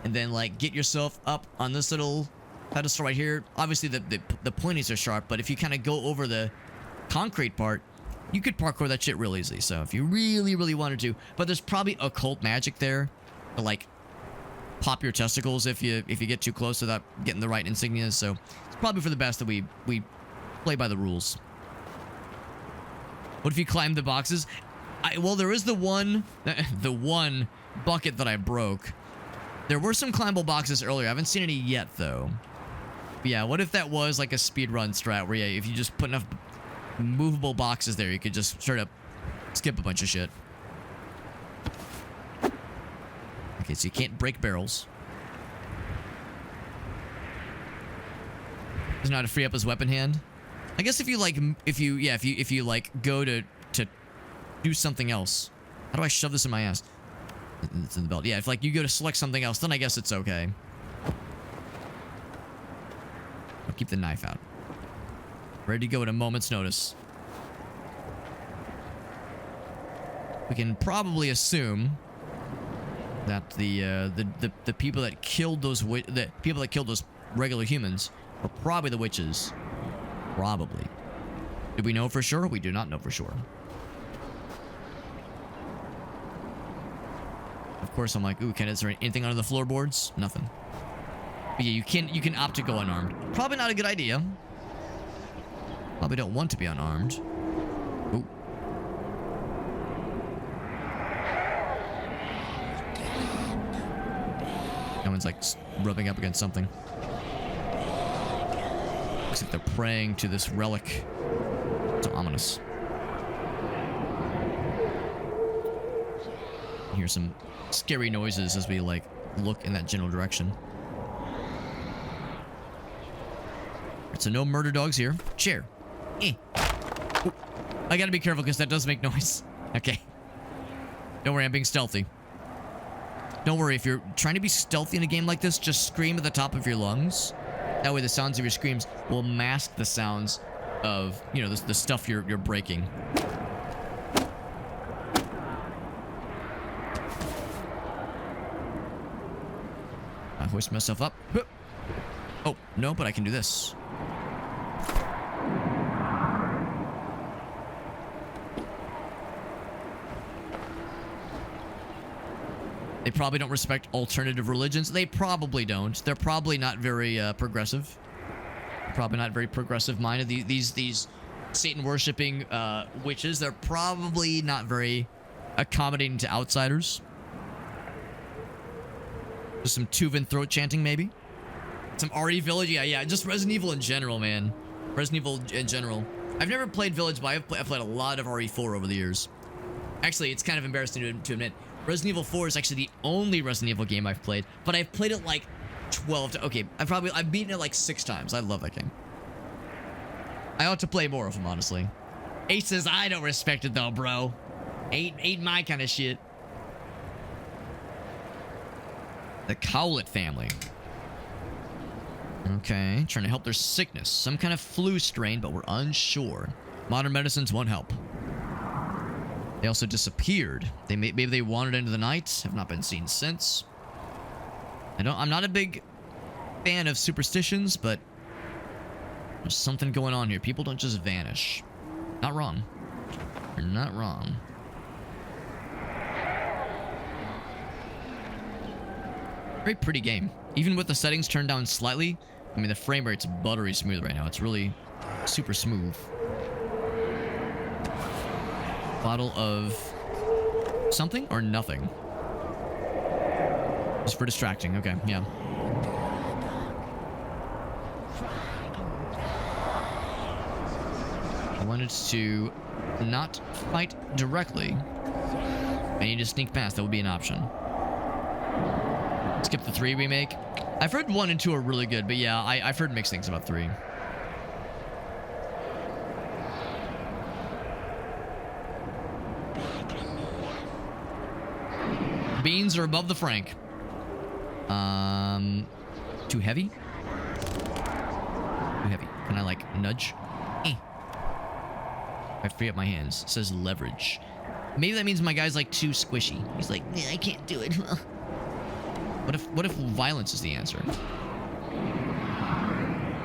and then, like, get yourself up on this little pedestal right here. Obviously, the pointies are sharp, but if you kind of go over the concrete part, you could parkour that shit real easily. So if you really, really wanted to, but there's probably occult magic there to like pop your testicles if you get too close without getting the right insignias. So it's probably for the best that we play by the rules. What if you climb the boxes? Well, there is the one bucket that I broke. There were some climbable boxes earlier. I haven't seen any yet, though. But yeah, what if that was like a speedrun strat where, yeah, if you just put enough movable boxes there, you could just straight up skip a bunch of shit. Okay, so you can't break barrels. Doesn't know how to free up his weapon hand. I guess if you like, if you like go to do something else. How do I shove this in my ass? It's in the belt. Yeah, if like you go to select something else, then I guess it's okay. I'll keep the knife out. Ready to go at a moment's notice. We can probably assume that the people that killed those regular humans were probably the witches. Probably. Do we know for sure? We do not know for sure. Of course, I'm like, ooh, is there anything under the floorboards? Nothing. But yeah, you can opt to go unarmed. Probably not a good idea. Probably don't want to be unarmed. Ooh. That one's like rubbing up against something. Looks like they're praying to this relic. It's ominous. I hear some scary noises as we like look in that general direction. So no murder dogs here. Chair. Ooh. I gotta be careful because that does make noise. Okay. Don't worry, I'm being stealthy. Don't worry, if you're trying to be stealthy in a game like this, just scream at the top of your lungs. That way the sounds of your screams will mask the sounds of, you know, the stuff you're breaking. I hoist myself up. Oh, no, but I can do this. They probably don't respect alternative religions. They probably don't. They're probably not very progressive. Probably not very progressive-minded. These Satan-worshipping witches, they're probably not very accommodating to outsiders. Just some Tuvan throat chanting, maybe? Some RE Village? Yeah, just Resident Evil in general, man. Resident Evil in general. I've never played Village, but I've played a lot of RE4 over the years. Actually, it's kind of embarrassing to admit. Resident Evil 4 is actually the only Resident Evil game I've played, but I've played it like 12 to... Okay, I've beaten it like 6 times. I love that game. I ought to play more of them, honestly. Ace says, I don't respect it though, bro. Ain't my kind of shit. The Cowlett family. Okay, trying to help their sickness. Some kind of flu strain, but we're unsure. Modern medicines won't help. They also disappeared. Maybe they wandered into the night. Have not been seen since. I'm not a big fan of superstitions, but there's something going on here. People don't just vanish. Not wrong. You're not wrong. Very pretty game. Even with the settings turned down slightly, I mean, the frame rate's buttery smooth right now. It's really super smooth. Bottle of something or nothing? Just for distracting. Okay, yeah. I wanted to not fight directly. I need to sneak past. That would be an option. Skip the 3 remake. I've heard 1 and 2 are really good, but yeah, I've heard mixed things about 3. Beans are above the frank. Too heavy? Too heavy. Can I, like, nudge? I free up my hands. It says leverage. Maybe that means my guy's, like, too squishy. He's like, yeah, I can't do it. What if violence is the answer?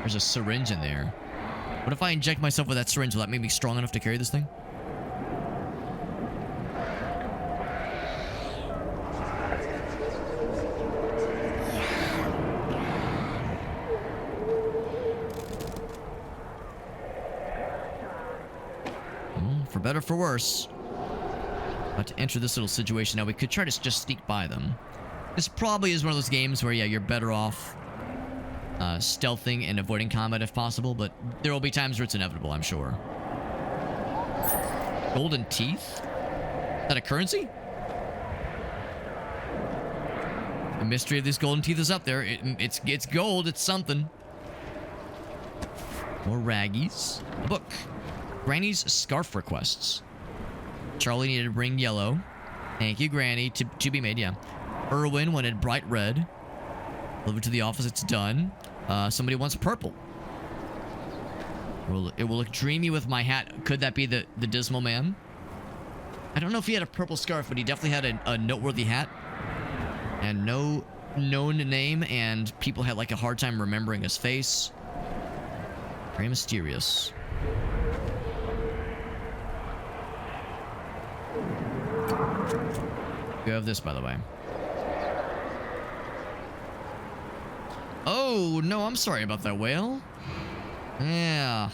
There's a syringe in there. What if I inject myself with that syringe? Will that make me strong enough to carry this thing? For better or for worse. About to enter this little situation. Now, we could try to just sneak by them. This probably is one of those games where, yeah, you're better off stealthing and avoiding combat if possible, but there will be times where it's inevitable, I'm sure. Golden teeth? Is that a currency? The mystery of these golden teeth is up there. It's gold. It's something. More raggies. A book. Granny's scarf requests. Charlie needed to bring yellow. Thank you, Granny. To be made, yeah. Erwin wanted bright red. Delivered to the office. It's done. Somebody wants purple. It will look dreamy with my hat. Could that be the Dismal Man? I don't know if he had a purple scarf, but he definitely had a noteworthy hat. And no known name, and people had like a hard time remembering his face. Very mysterious. We have this, by the way. Oh, no, I'm sorry about that, whale. Yeah.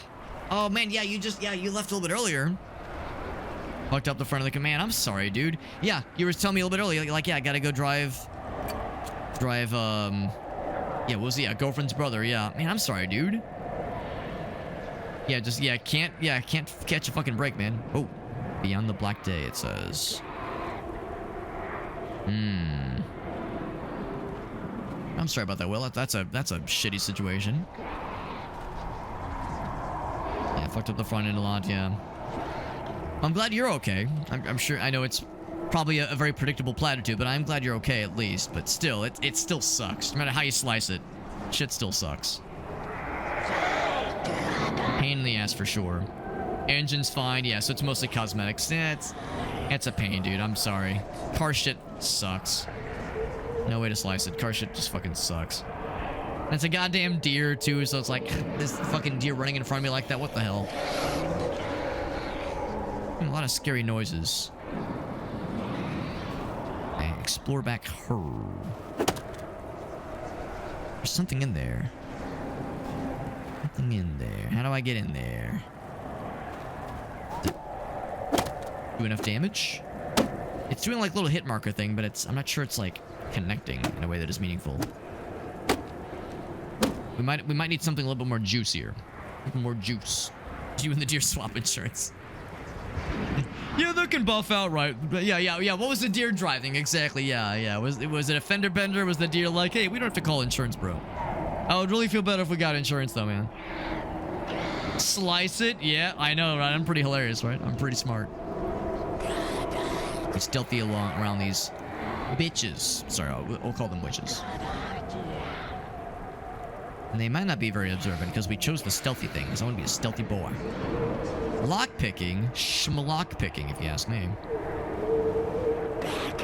Oh, man, yeah, you left a little bit earlier. Fucked up the front of the command. I'm sorry, dude. Yeah, you were telling me a little bit earlier, like, yeah, I gotta go drive, yeah, what was it? Yeah, girlfriend's brother, yeah. Man, I'm sorry, dude. Yeah, can't catch a fucking break, man. Oh, beyond the black day, it says. I'm sorry about that, Will. That's a shitty situation. Yeah, fucked up the front end a lot, yeah. I'm glad you're okay. I'm sure, I know it's probably a very predictable platitude, but I'm glad you're okay at least. But still, it still sucks. No matter how you slice it, shit still sucks. Pain in the ass for sure. Engine's fine, yeah, so it's mostly cosmetics. Yeah, it's a pain, dude. I'm sorry. Car shit sucks. No way to slice it. Car shit just fucking sucks. And it's a goddamn deer, too, so it's like, this fucking deer running in front of me like that. What the hell? A lot of scary noises. Okay, explore back her. There's something in there. Something in there. How do I get in there? Do enough damage? It's doing like little hit marker thing, but I'm not sure it's like connecting in a way that is meaningful. We might need something a little bit more juicier. A little more juice. You and the deer swap insurance. Yeah, they can buff out, right? Yeah. What was the deer driving exactly? Yeah. Was it a fender bender? Was the deer like, hey, we don't have to call insurance, bro? I would really feel better if we got insurance, though, man. Slice it? Yeah, I know, right? I'm pretty hilarious, right? I'm pretty smart. We're stealthy around these bitches. Sorry, we'll call them witches. And they might not be very observant because we chose the stealthy thing, because I want to be a stealthy boy. Lockpicking, schmlockpicking, if you ask me.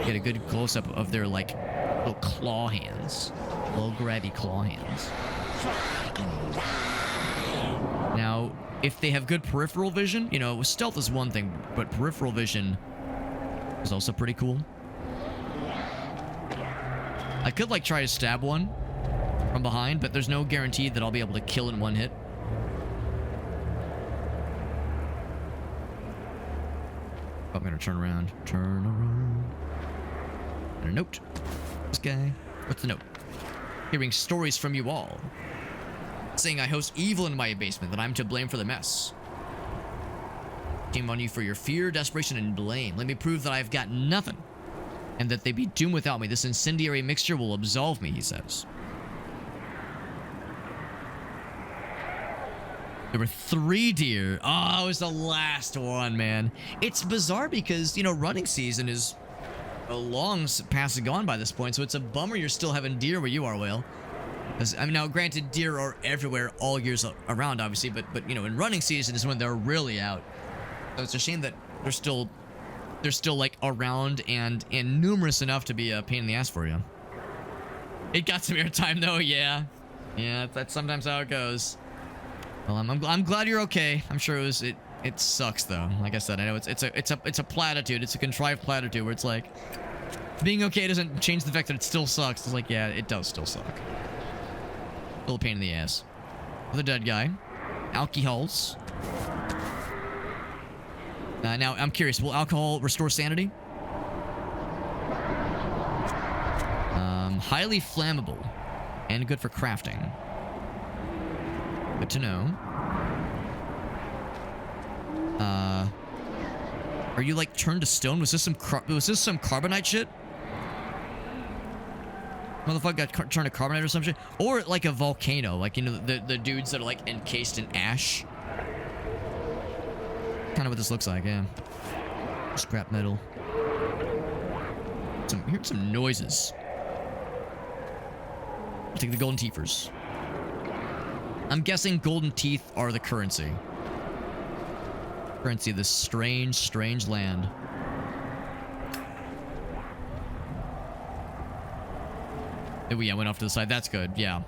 Get a good close-up of their, like, little claw hands. Little grabby claw hands. Now, if they have good peripheral vision, you know, stealth is one thing, but peripheral vision is also pretty cool. I could, like, try to stab one from behind, but there's no guarantee that I'll be able to kill in one hit. I'm gonna turn around. Turn around. And a note. This guy. What's the note? Hearing stories from you all. Saying I host evil in my basement, that I'm to blame for the mess. Shame on you for your fear, desperation, and blame. Let me prove that I've got nothing. And that they be doomed without me. This incendiary mixture will absolve me, he says. There were 3 deer. Oh, it was the last one, man. It's bizarre because, you know, running season is a long past gone by this point, so it's a bummer you're still having deer where you are, Whale. Because, I mean, now, granted, deer are everywhere all years around, obviously, but you know, in running season is when they're really out. So it's a shame that they're still like around and numerous enough to be a pain in the ass for you. It got some airtime though, yeah. Yeah, that's sometimes how it goes. Well, I'm glad you're okay. I'm sure it sucks though. Like I said, I know it's a platitude. It's a contrived platitude where it's like being okay doesn't change the fact that it still sucks. It's like, yeah, it does still suck. Little pain in the ass. The dead guy. Alcohols. Now I'm curious. Will alcohol restore sanity? Highly flammable and good for crafting. Good to know. Are you like turned to stone? Was this some carbonite shit? Motherfucker got turned to carbonite or some shit? Or like a volcano, like, you know, the dudes that are like encased in ash. Kind of what this looks like, yeah. Scrap metal. Heard some noises. I'll take the golden teethers. I'm guessing golden teeth are the currency. Currency of this strange, strange land. Oh yeah, went off to the side. That's good. Yeah.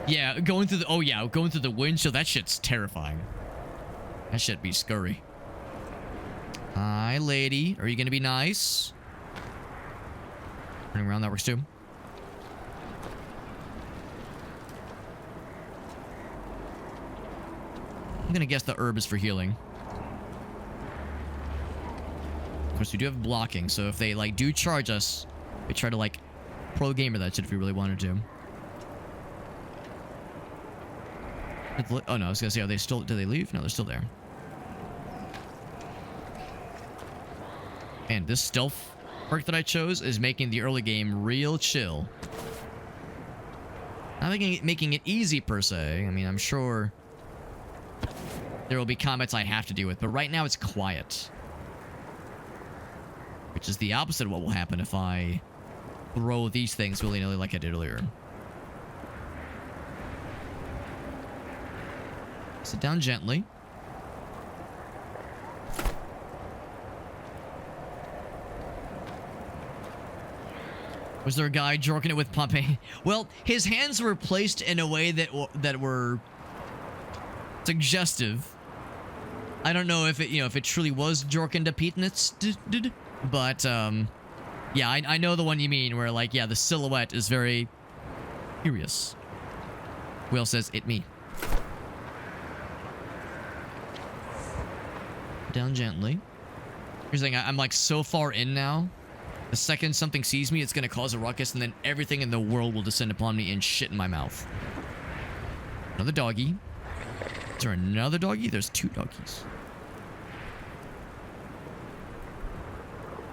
Yeah, going through the windshield. That shit's terrifying. That shit be scurry. Hi, lady. Are you gonna be nice? Turning around, that works too. I'm gonna guess the herb is for healing. Of course, we do have blocking, so if they like do charge us, we try to like pro gamer that shit if we really wanted to. Oh no, I was gonna say, are they still? Did they leave? No, they're still there. Man, this stealth perk that I chose is making the early game real chill. Not making it easy per se. I mean, I'm sure there will be combats I have to deal with, but right now it's quiet. Which is the opposite of what will happen if I throw these things willy-nilly like I did earlier. Sit down gently. Was there a guy jorking it with Pompeii? Well, his hands were placed in a way that were suggestive. I don't know if it truly was jorking to Petenitz, but yeah, I know the one you mean, where like, yeah, the silhouette is very curious. Will says, "It me." Down gently. Here's the thing, I'm like so far in now. The second something sees me, it's gonna cause a ruckus, and then everything in the world will descend upon me and shit in my mouth. Another doggy. Is there another doggy? There's two doggies.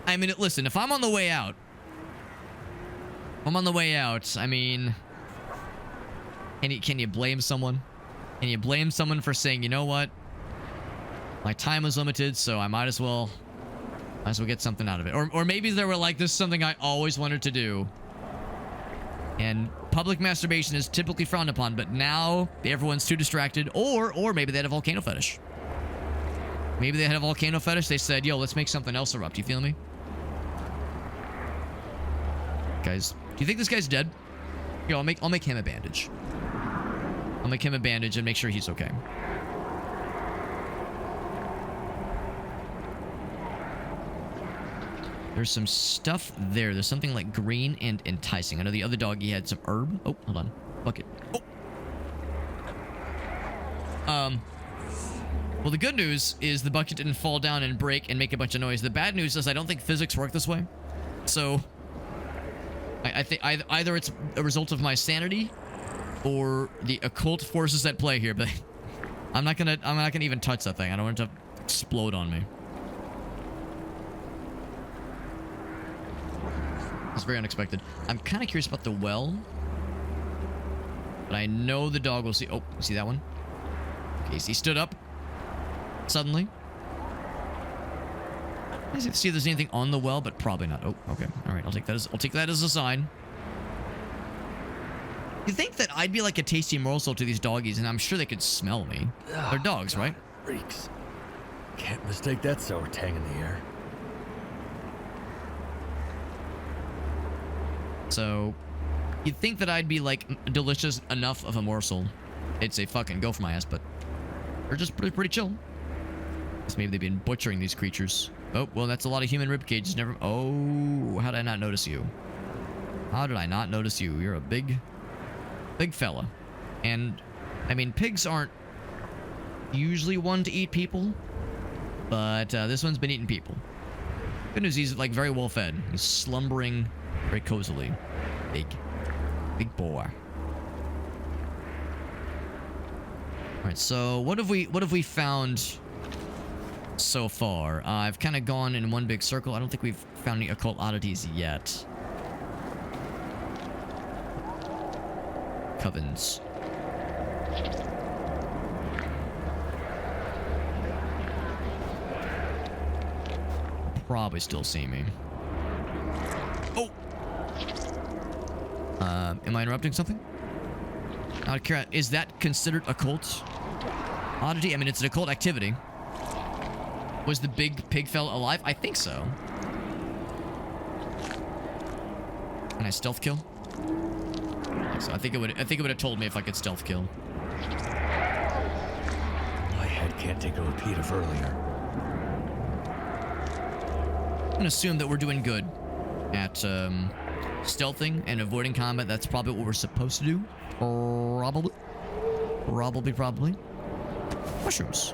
I mean, listen, if I'm on the way out, I mean, can you blame someone? Can you blame someone for saying, you know what? My time is limited, so I might as well get something out of it. Or maybe they were like, this is something I always wanted to do. And public masturbation is typically frowned upon, but now everyone's too distracted. Or maybe they had a volcano fetish. Maybe they had a volcano fetish. They said, yo, let's make something else erupt. You feel me? Guys, do you think this guy's dead? Yo, I'll make him a bandage. I'll make him a bandage and make sure he's okay. There's some stuff there. There's something like green and enticing. I know the other doggy had some herb. Oh, hold on. Bucket. Oh. Well, the good news is the bucket didn't fall down and break and make a bunch of noise. The bad news is I don't think physics work this way. So, I think either it's a result of my sanity or the occult forces at play here. But I'm not gonna even touch that thing. I don't want it to explode on me. It's very unexpected. I'm kind of curious about the well. But I know the dog will see... Oh, see that one? Okay, so he stood up. Suddenly. Let's see if there's anything on the well, but probably not. Oh, okay. Alright, I'll take that as a sign. You think that I'd be like a tasty morsel to these doggies, and I'm sure they could smell me. They're dogs, right? Reeks. Can't mistake that sour tang in the air. So, you'd think that I'd be, like, delicious enough of a morsel. It's a fucking go for my ass, but They're just pretty chill. Guess maybe they've been butchering these creatures. Oh, well, that's a lot of human rib cages. Never. Oh, how did I not notice you? How did I not notice you? You're a big fella. And, I mean, pigs aren't usually one to eat people, but this one's been eating people. Good news, he's like very well fed. He's slumbering very cozily. Big boy. All right, so what have we found so far? I've kind of gone in one big circle. I don't think we've found any occult oddities yet. Covens. Probably still see me. Oh! Am I interrupting something? Is that considered occult oddity? I mean, it's an occult activity. Was the big pig fella alive? I think so. Can I stealth kill? So I think it would have told me if I could stealth kill. My head can't take a repeat of earlier. I'm gonna assume that we're doing good at stealthing and avoiding combat. That's probably what we're supposed to do. Probably. Mushrooms.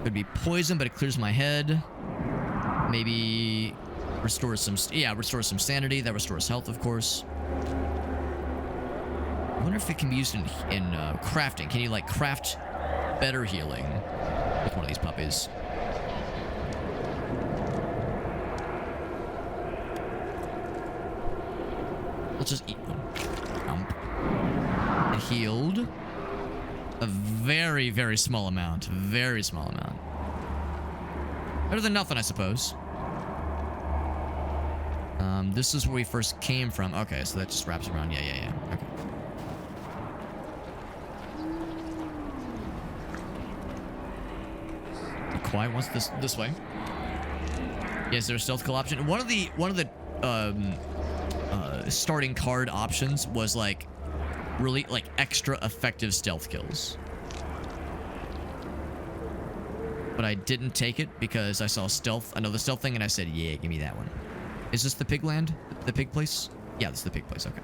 Could be poison, but it clears my head. Maybe restores some sanity. That restores health, of course. I wonder if it can be used in crafting. Can you like craft better healing with one of these puppies? Let's just eat one. It healed a very, very small amount. Very small amount. Better than nothing, I suppose. This is where we first came from. Okay, so that just wraps around. Yeah. Okay. Be quiet. What's this way? Yes, there's a stealth kill option. One of the starting card options was like really like extra effective stealth kills. But I didn't take it because I saw another stealth thing, and I said, yeah, give me that one. Is this the pig land? The pig place? Yeah, this is the pig place. Okay.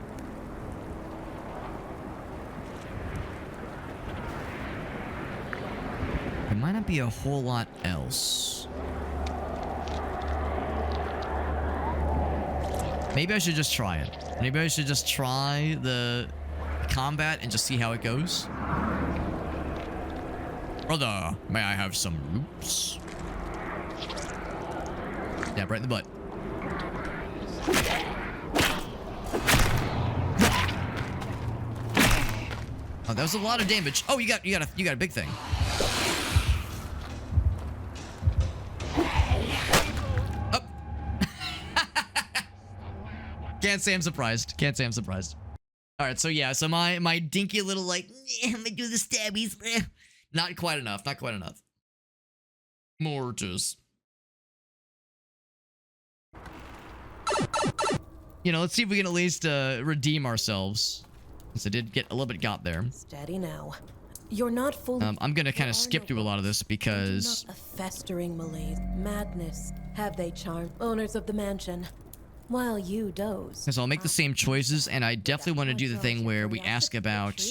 There might not be a whole lot else. Maybe I should just try it. Maybe I should just try the combat and just see how it goes. Brother, may I have some roots? Yeah, right in the butt. Oh, that was a lot of damage. Oh, you got a big thing. Oh. Can't say I'm surprised. All right, so yeah, so my dinky little like, I'm gonna do the stabbies. Not quite enough. Mortars. You know, let's see if we can at least redeem ourselves. Since I did get a little bit got there. Steady now. You're not fully. I'm gonna kind of skip through a lot of this because a festering malaise, madness. Have they charmed owners of the mansion? While you doze. Because I'll make the same choices, and I definitely want to do the thing where we ask about.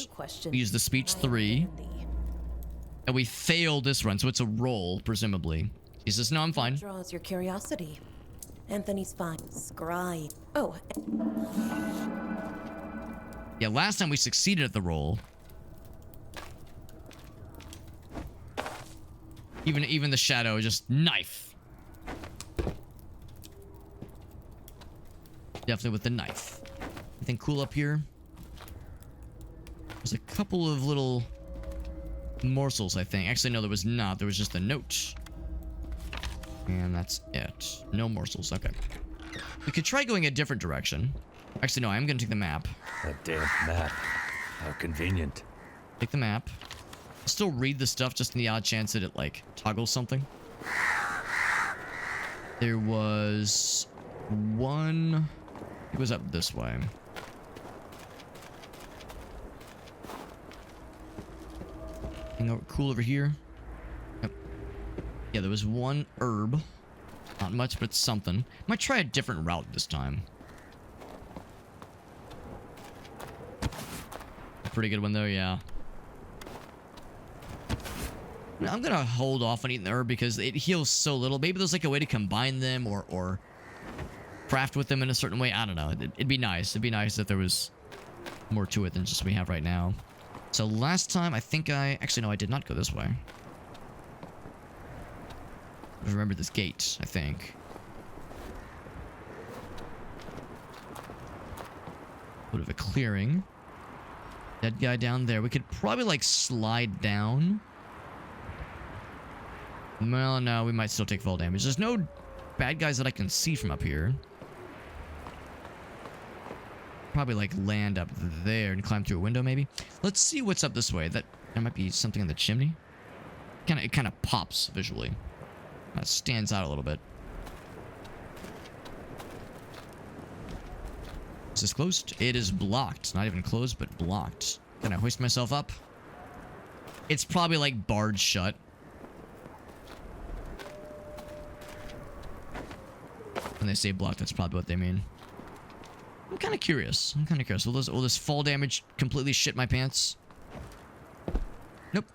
We use the speech 3. And we failed this run, so it's a roll, presumably. He says, no, I'm fine. Draws your curiosity. Anthony's fine. Scry. Oh. Yeah, last time we succeeded at the roll. Even the shadow, just knife. Definitely with the knife. Anything cool up here? There's a couple of little morsels, I think. Actually, no, there was not. There was just a note. And that's it. No morsels. Okay. We could try going a different direction. Actually, no, I'm going to take the map. A damn map. How convenient. Take the map. I'll still read the stuff just in the odd chance that it, like, toggles something. There was one... It was up this way. Cool over here. Yep. Yeah, there was one herb. Not much, but something. Might try a different route this time. Pretty good one though, yeah. I'm gonna hold off on eating the herb because it heals so little. Maybe there's like a way to combine them or craft with them in a certain way. I don't know. It'd be nice. It'd be nice if there was more to it than just what we have right now. So last time, I think actually, no, I did not go this way. I remember this gate, I think. Bit of a clearing. Dead guy down there. We could probably, like, slide down. Well, no, we might still take fall damage. There's no bad guys that I can see from up here. Probably, like, land up there and climb through a window, maybe. Let's see what's up this way. There might be something in the chimney. It kind of pops visually. That stands out a little bit. Is this closed? It is blocked. Not even closed, but blocked. Can I hoist myself up? It's probably, like, barred shut. When they say blocked, that's probably what they mean. I'm kind of curious. Will this fall damage completely shit my pants? Nope.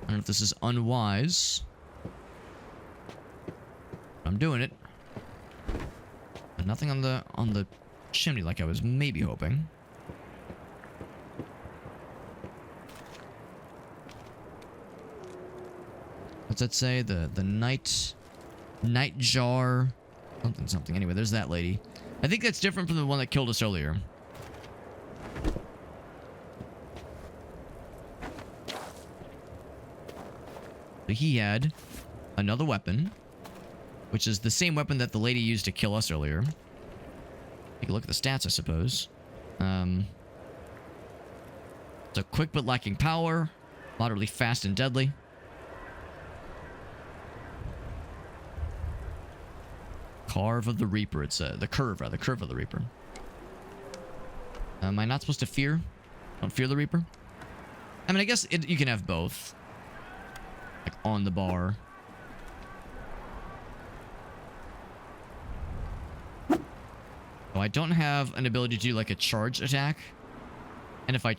I don't know if this is unwise. I'm doing it. But nothing on the chimney like I was maybe hoping. What's that say? The night jar something. Anyway, there's that lady. I think that's different from the one that killed us earlier. But he had another weapon, which is the same weapon that the lady used to kill us earlier. Take a look at the stats, I suppose. So quick but lacking power, moderately fast and deadly. Carve of the Reaper. It's the curve of the Reaper. Am I not supposed to fear? Don't fear the Reaper? I mean, I guess you can have both. Like, on the bar. Oh, I don't have an ability to do, like, a charge attack. And if I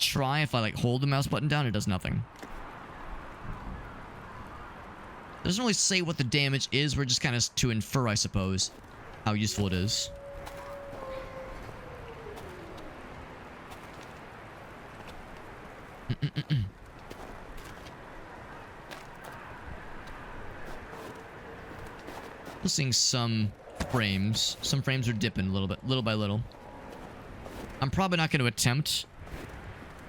like, hold the mouse button down, it does nothing. It doesn't really say what the damage is. We're just kind of to infer, I suppose, how useful it is. We're seeing some frames. Some frames are dipping a little bit, little by little. I'm probably not going to attempt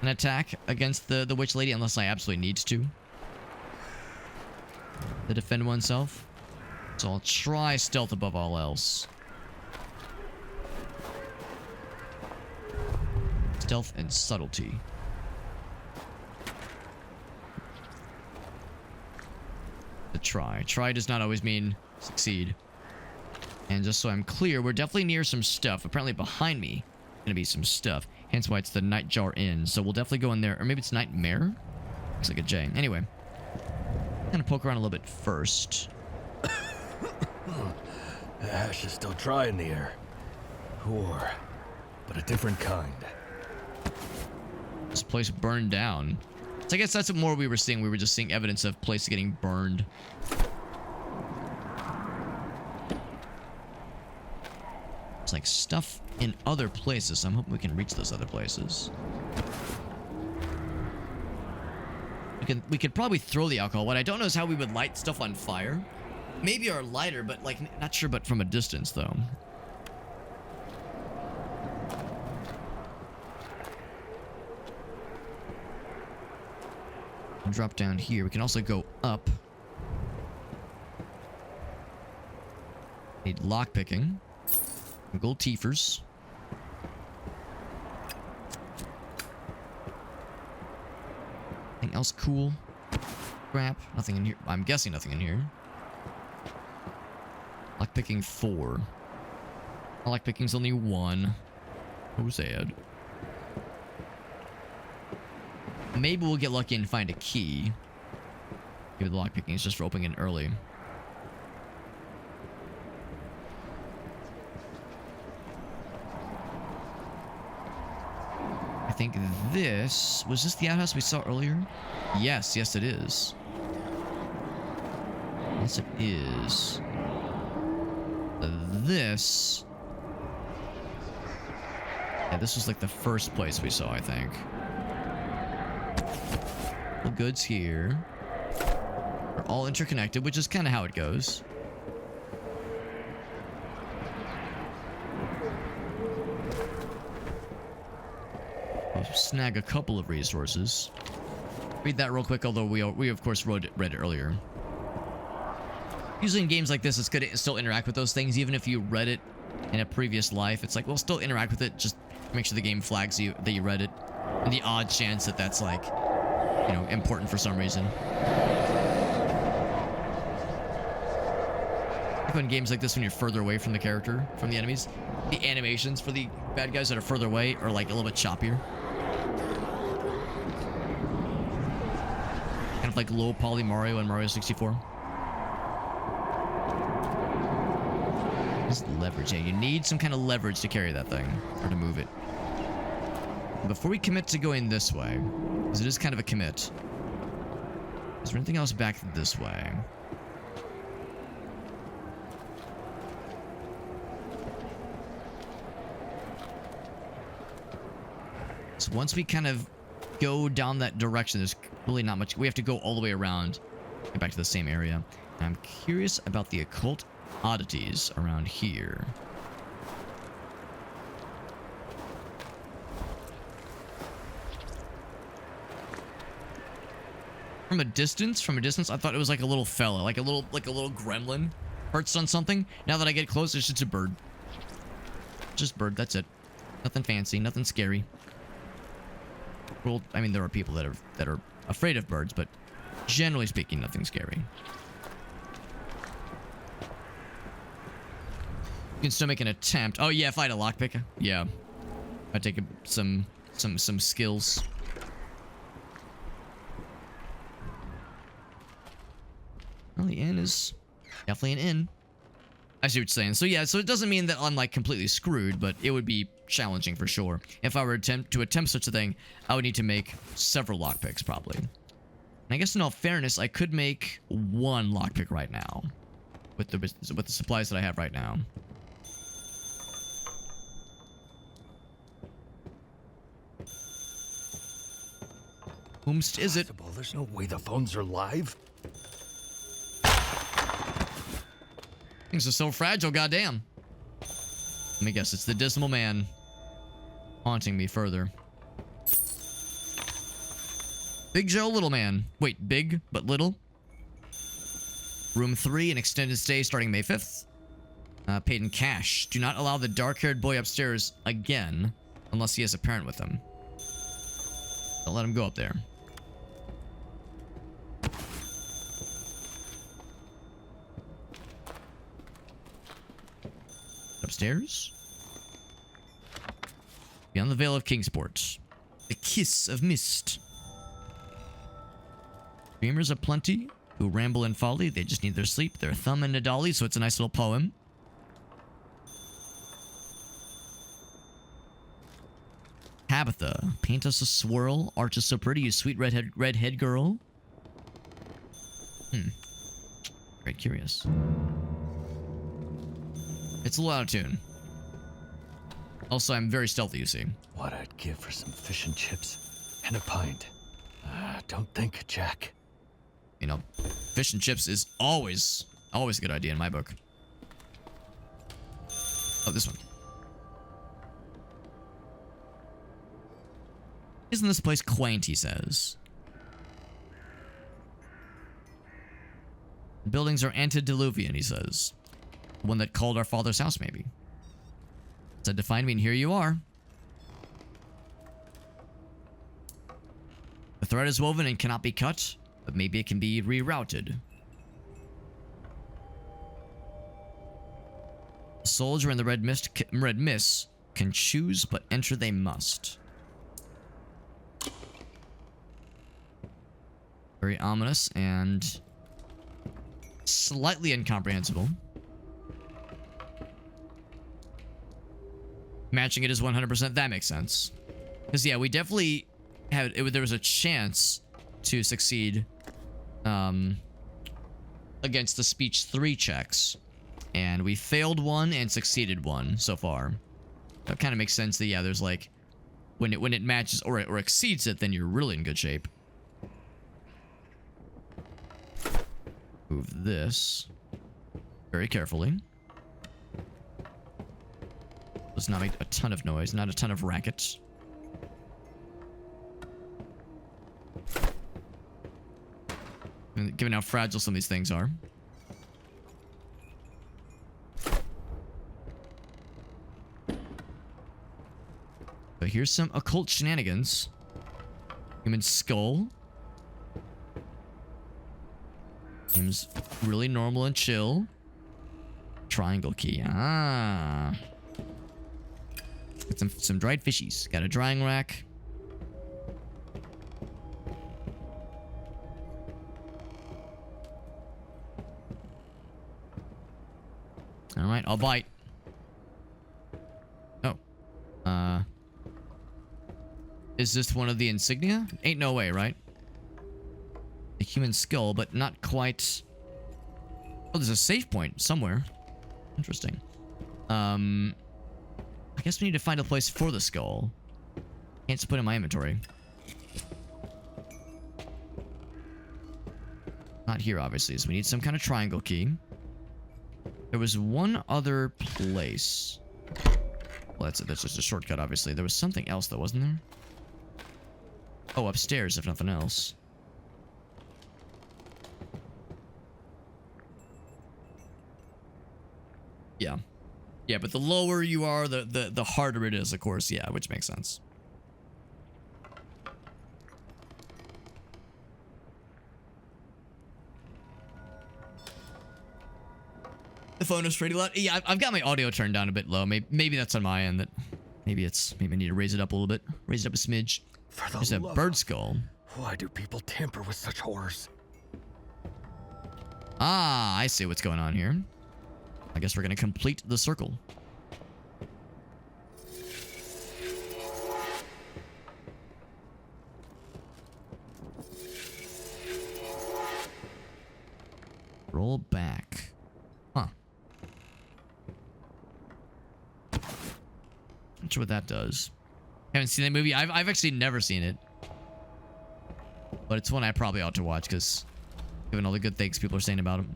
an attack against the witch lady unless I absolutely need to defend oneself. So I'll try stealth above all else. Stealth and subtlety. The try. Try does not always mean succeed. And just so I'm clear, we're definitely near some stuff. Apparently behind me gonna be some stuff. Hence why it's the Nightjar Inn. So we'll definitely go in there. Or maybe it's Nightmare? Looks like a J. Anyway. I'm gonna poke around a little bit first. The ash is still dry in the air. War, but a different kind. This place burned down. So I guess that's what more we were seeing. We were just seeing evidence of place getting burned. It's like stuff in other places. I'm hoping we can reach those other places. We could probably throw the alcohol. What I don't know is how we would light stuff on fire. Maybe our lighter, but like not sure, but from a distance though. We'll drop down here. We can also go up. Need lockpicking. Gold teefers. Anything else cool? Crap. Nothing in here. I'm guessing nothing in here. Lockpicking 4. Lockpicking's only 1. Who's sad? Maybe we'll get lucky and find a key. Maybe the lockpicking is just for opening it early. I think this... Was this the outhouse we saw earlier? Yes, yes it is. Yes it is. This... Yeah, this was like the first place we saw, I think. The goods here are all interconnected, which is kind of how it goes. We'll snag a couple of resources. Read that real quick, although we of course read it earlier. Usually in games like this, it's good to still interact with those things, even if you read it in a previous life. It's like, well, still interact with it, just make sure the game flags you that you read it. And the odd chance that that's like, you know, important for some reason. Like when games like this, when you're further away from the character, from the enemies, the animations for the bad guys that are further away are like a little bit choppier. Kind of like low poly Mario and Mario 64. Just leverage. Yeah, you need some kind of leverage to carry that thing, or to move it. Before we commit to going this way, because it is kind of a commit, is there anything else back this way? So once we kind of go down that direction, there's really not much. We have to go all the way around, get back to the same area. And I'm curious about the occult oddities around here. From a distance, I thought it was like a little fella, like a little gremlin perched on something. Now that I get close, it's just a bird. Just a bird, that's it. Nothing fancy, nothing scary. Well, I mean, there are people that are afraid of birds, but generally speaking, nothing scary. You can still make an attempt. Oh yeah, if I had a lockpick, yeah, I'd take some skills. Well, the inn is definitely an inn. I see what you're saying. So yeah, so it doesn't mean that I'm like completely screwed, but it would be challenging for sure. If I were to attempt such a thing, I would need to make several lockpicks probably. And I guess in all fairness, I could make one lockpick right now with the supplies that I have right now. Whomst is it? There's no way the phones are live. Things are so fragile, goddamn. Let me guess, it's the Dismal Man haunting me further. Big Joe, Little Man. Wait, big but little? Room 3, an extended stay starting May 5th. Paid in cash. Do not allow the dark-haired boy upstairs again unless he has a parent with him. Don't let him go up there. Upstairs. Beyond the Vale of Kingsport. The kiss of mist. Dreamers aplenty who ramble in folly. They just need their sleep, their thumb and a dolly, so it's a nice little poem. Tabitha, paint us a swirl. Arch is so pretty, you sweet redhead girl. Very curious. It's a little out of tune. Also, I'm very stealthy, you see. What I'd give for some fish and chips and a pint. Don't think, Jack. You know, fish and chips is always a good idea in my book. Oh, this one. Isn't this place quaint, he says. The buildings are antediluvian, he says. The one that called our father's house, maybe. Said to find me, and here you are. The thread is woven and cannot be cut, but maybe it can be rerouted. The soldier in the red mist can choose, but enter they must. Very ominous and slightly incomprehensible. Matching it is 100%. That makes sense. Because, yeah, we definitely had... there was a chance to succeed against the speech 3 checks. And we failed one and succeeded one so far. That kind of makes sense that, yeah, there's like... When it matches or exceeds it, then you're really in good shape. Move this very carefully. Let's not make a ton of noise, not a ton of racket. Given how fragile some of these things are. But here's some occult shenanigans. Human skull. Seems really normal and chill. Triangle key. Ah. Got some dried fishies. Got a drying rack. Alright, I'll bite. Oh. Is this one of the insignia? Ain't no way, right? A human skull, but not quite... Oh, there's a save point somewhere. Interesting. I guess we need to find a place for the skull. Can't just put it in my inventory. Not here, obviously, so we need some kind of triangle key. There was one other place. Well, that's just a shortcut, obviously. There was something else, though, wasn't there? Oh, upstairs, if nothing else. Yeah. Yeah, but the lower you are, the harder it is, of course. Yeah, which makes sense. The phone is pretty loud. Yeah, I've got my audio turned down a bit low. Maybe that's on my end. Maybe I need to raise it up a little bit. Raise it up a smidge. There's a bird skull. Why do people tamper with such horrors? Ah, I see what's going on here. I guess we're gonna complete the circle. Roll back. Huh. Not sure what that does. Haven't seen that movie. I've actually never seen it. But it's one I probably ought to watch because given all the good things people are saying about him.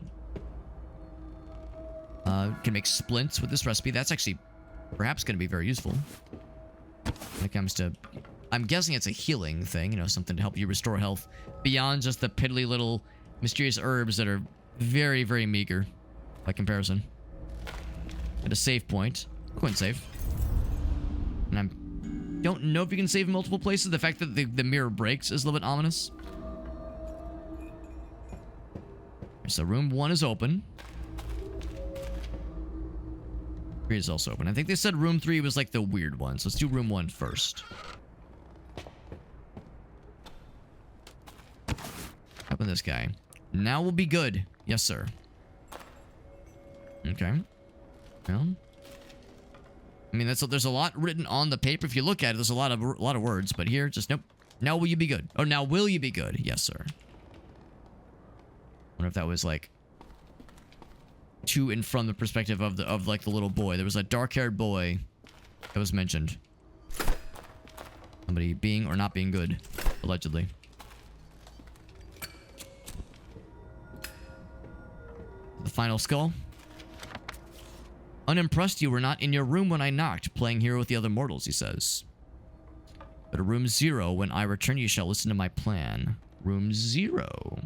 Can make splints with this recipe. That's actually perhaps going to be very useful. When it comes to... I'm guessing it's a healing thing. You know, something to help you restore health. Beyond just the piddly little mysterious herbs that are very, very meager by comparison. At a save point. Coin save. And I don't know if you can save in multiple places. The fact that the mirror breaks is a little bit ominous. So room 1 is open. 3 is also open. I think they said room 3 was like the weird one. So let's do room 1 first. Open this guy. Now we'll be good. Yes, sir. Okay. Well, I mean, there's a lot written on the paper. If you look at it, there's a lot of words. But here, just nope. Now will you be good? Oh, now will you be good? Yes, sir. Wonder if that was like to and from the perspective of like the little boy. There was a dark-haired boy that was mentioned. Somebody being or not being good, allegedly. The final skull. Unimpressed you were not in your room when I knocked, playing hero with the other mortals, he says. But at room 0, when I return, you shall listen to my plan. Room 0.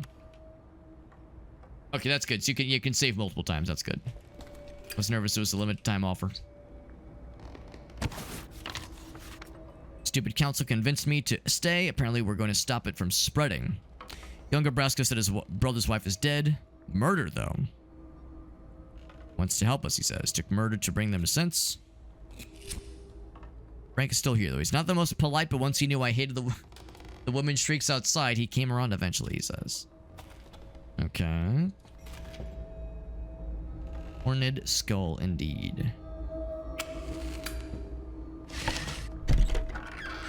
Okay, that's good. So you can save multiple times. That's good. I was nervous it was a limited time offer. Stupid council convinced me to stay. Apparently, we're going to stop it from spreading. Younger Brasco said his brother's wife is dead. Murder, though. Wants to help us, he says. Took murder to bring them to sense. Frank is still here, though. He's not the most polite, but once he knew I hated the... The woman shrieks outside. He came around eventually, he says. Okay. Horned skull, indeed.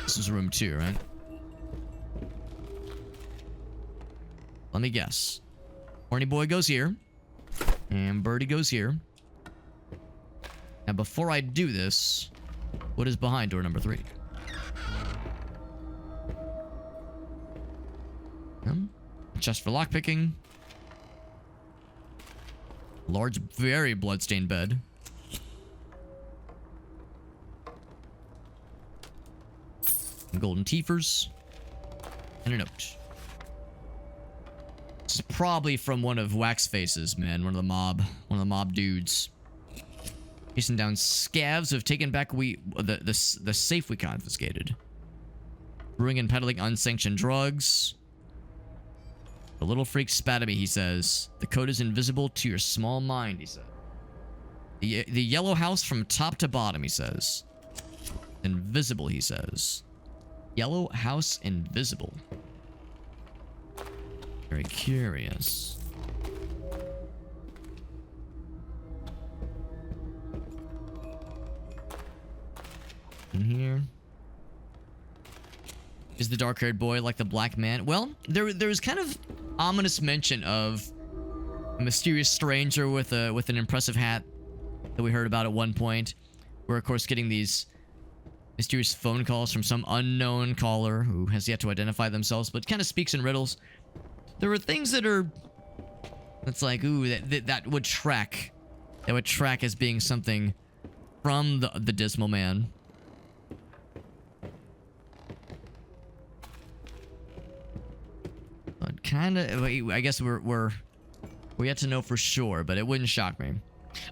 This is room 2, right? Let me guess. Horny boy goes here. And Birdie goes here. Now, before I do this, what is behind door number 3? Chest for lockpicking. Large, very bloodstained bed. Golden teethers. And a note. This is probably from one of Waxface's men, one of the mob dudes. Chasing down scavs who have taken back the safe we confiscated. Brewing and peddling unsanctioned drugs. The little freak spat at me, he says. The code is invisible to your small mind, he said. The yellow house from top to bottom, he says. Invisible, he says. Yellow house invisible. Very curious. In here. Is the dark-haired boy like the black man? Well, there was kind of ominous mention of a mysterious stranger with an impressive hat that we heard about at one point. We're of course getting these mysterious phone calls from some unknown caller who has yet to identify themselves, but kind of speaks in riddles. There are things that's like, ooh, that would track. That would track as being something from the Dismal Man. But kind of, I guess we're yet to know for sure, but it wouldn't shock me.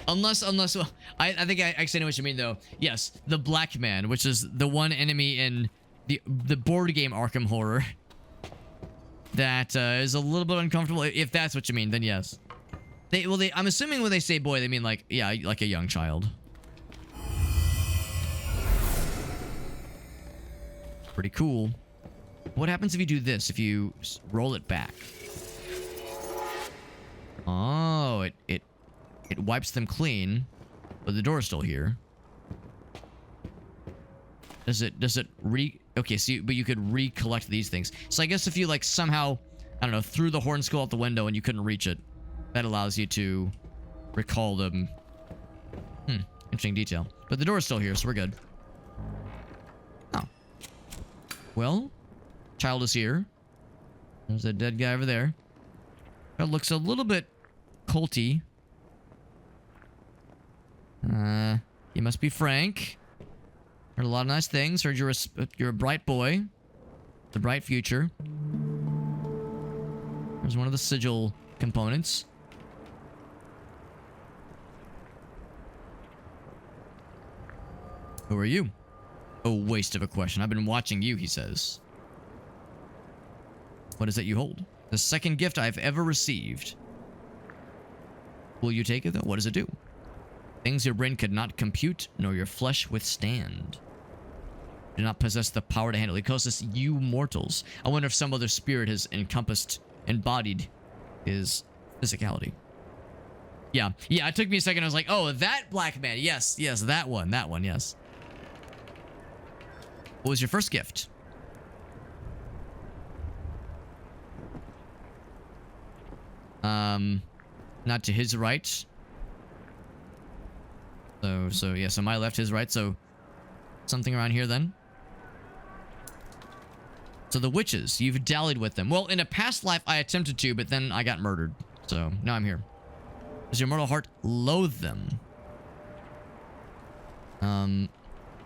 Unless, well, I think I actually know what you mean, though. Yes, the Black Man, which is the one enemy in the board game Arkham Horror that is a little bit uncomfortable. If that's what you mean, then yes. I'm assuming when they say boy, they mean like, yeah, like a young child. Pretty cool. What happens if you do this? If you roll it back? Oh, it wipes them clean, but the door's still here. Does it okay, so but you could recollect these things. So I guess if you like somehow, I don't know, threw the horn skull out the window and you couldn't reach it, that allows you to recall them. Interesting detail. But the door's still here, so we're good. Oh. Well, child is here. There's a dead guy over there. That looks a little bit culty. You must be Frank. Heard a lot of nice things. Heard you're a bright boy. The bright future. There's one of the sigil components. Who are you? A waste of a question. I've been watching you, he says. What is it you hold? The second gift I've ever received. Will you take it, though? What does it do? Things your brain could not compute, nor your flesh withstand. Do not possess the power to handle. It calls us you mortals. I wonder if some other spirit has embodied his physicality. Yeah, it took me a second. I was like, oh, that Black Man. Yes, that one, yes. What was your first gift? Not to his right. So my left, his right, so something around here then. So the witches, you've dallied with them. Well, in a past life, I attempted to, but then I got murdered. So now I'm here. Does your mortal heart loathe them? I'm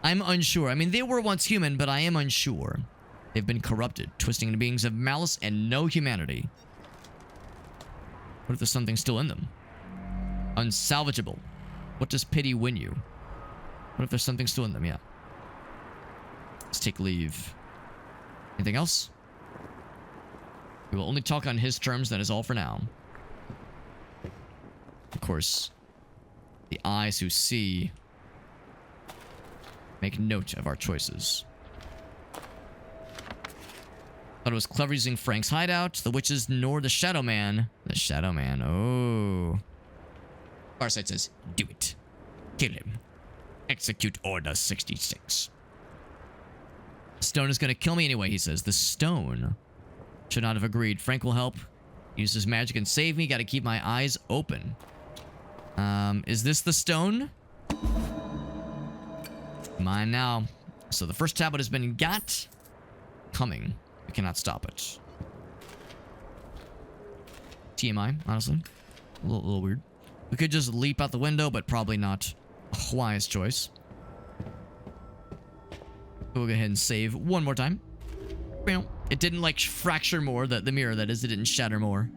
unsure. I mean, they were once human, but I am unsure. They've been corrupted, twisting into beings of malice and no humanity. What if there's something still in them? Unsalvageable. What does pity win you? What if there's something still in them? Yeah. Let's take leave. Anything else? We will only talk on his terms. That is all for now. Of course, the eyes who see make note of our choices. Thought it was clever using Frank's hideout, the witches, nor the Shadow Man. The Shadow Man, oh. Farsight says, do it. Kill him. Execute Order 66. Stone is gonna kill me anyway, he says. The stone. Should not have agreed. Frank will help. Use his magic and save me. Gotta keep my eyes open. Is this the stone? Mine now. So the first tablet has been got. Coming. We cannot stop it. TMI, honestly. A little weird. We could just leap out the window, but probably not a wise choice. We'll go ahead and save one more time. It didn't, like, fracture more. The mirror, that is. It didn't shatter more.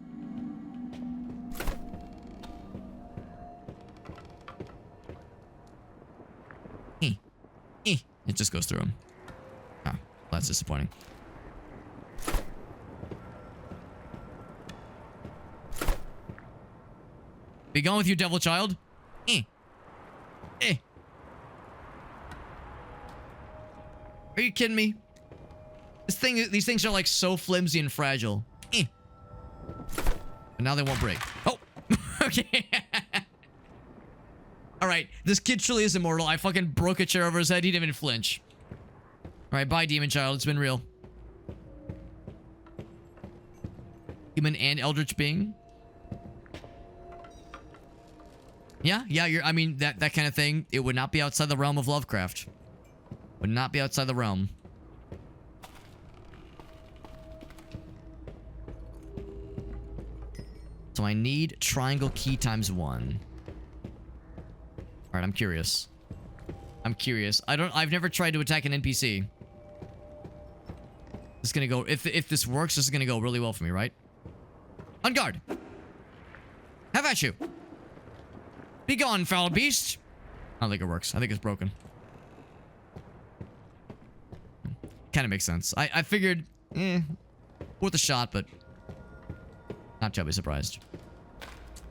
It just goes through him. Oh, that's disappointing. Be gone with you, devil child. Are you kidding me? These things are like so flimsy and fragile. But now they won't break. Oh, okay. All right, this kid truly is immortal. I fucking broke a chair over his head. He didn't even flinch. All right, bye, demon child. It's been real. Human and eldritch being. Yeah, I mean, that kind of thing, it would not be outside the realm of Lovecraft. Would not be outside the realm. So I need triangle key times 1. Alright, I'm curious. I've never tried to attack an NPC. This is gonna go, if this works, this is gonna go really well for me, right? On guard! Have at you! Be gone, foul beast! I don't think it works. I think it's broken. Kind of makes sense. I figured, worth a shot, but not terribly surprised.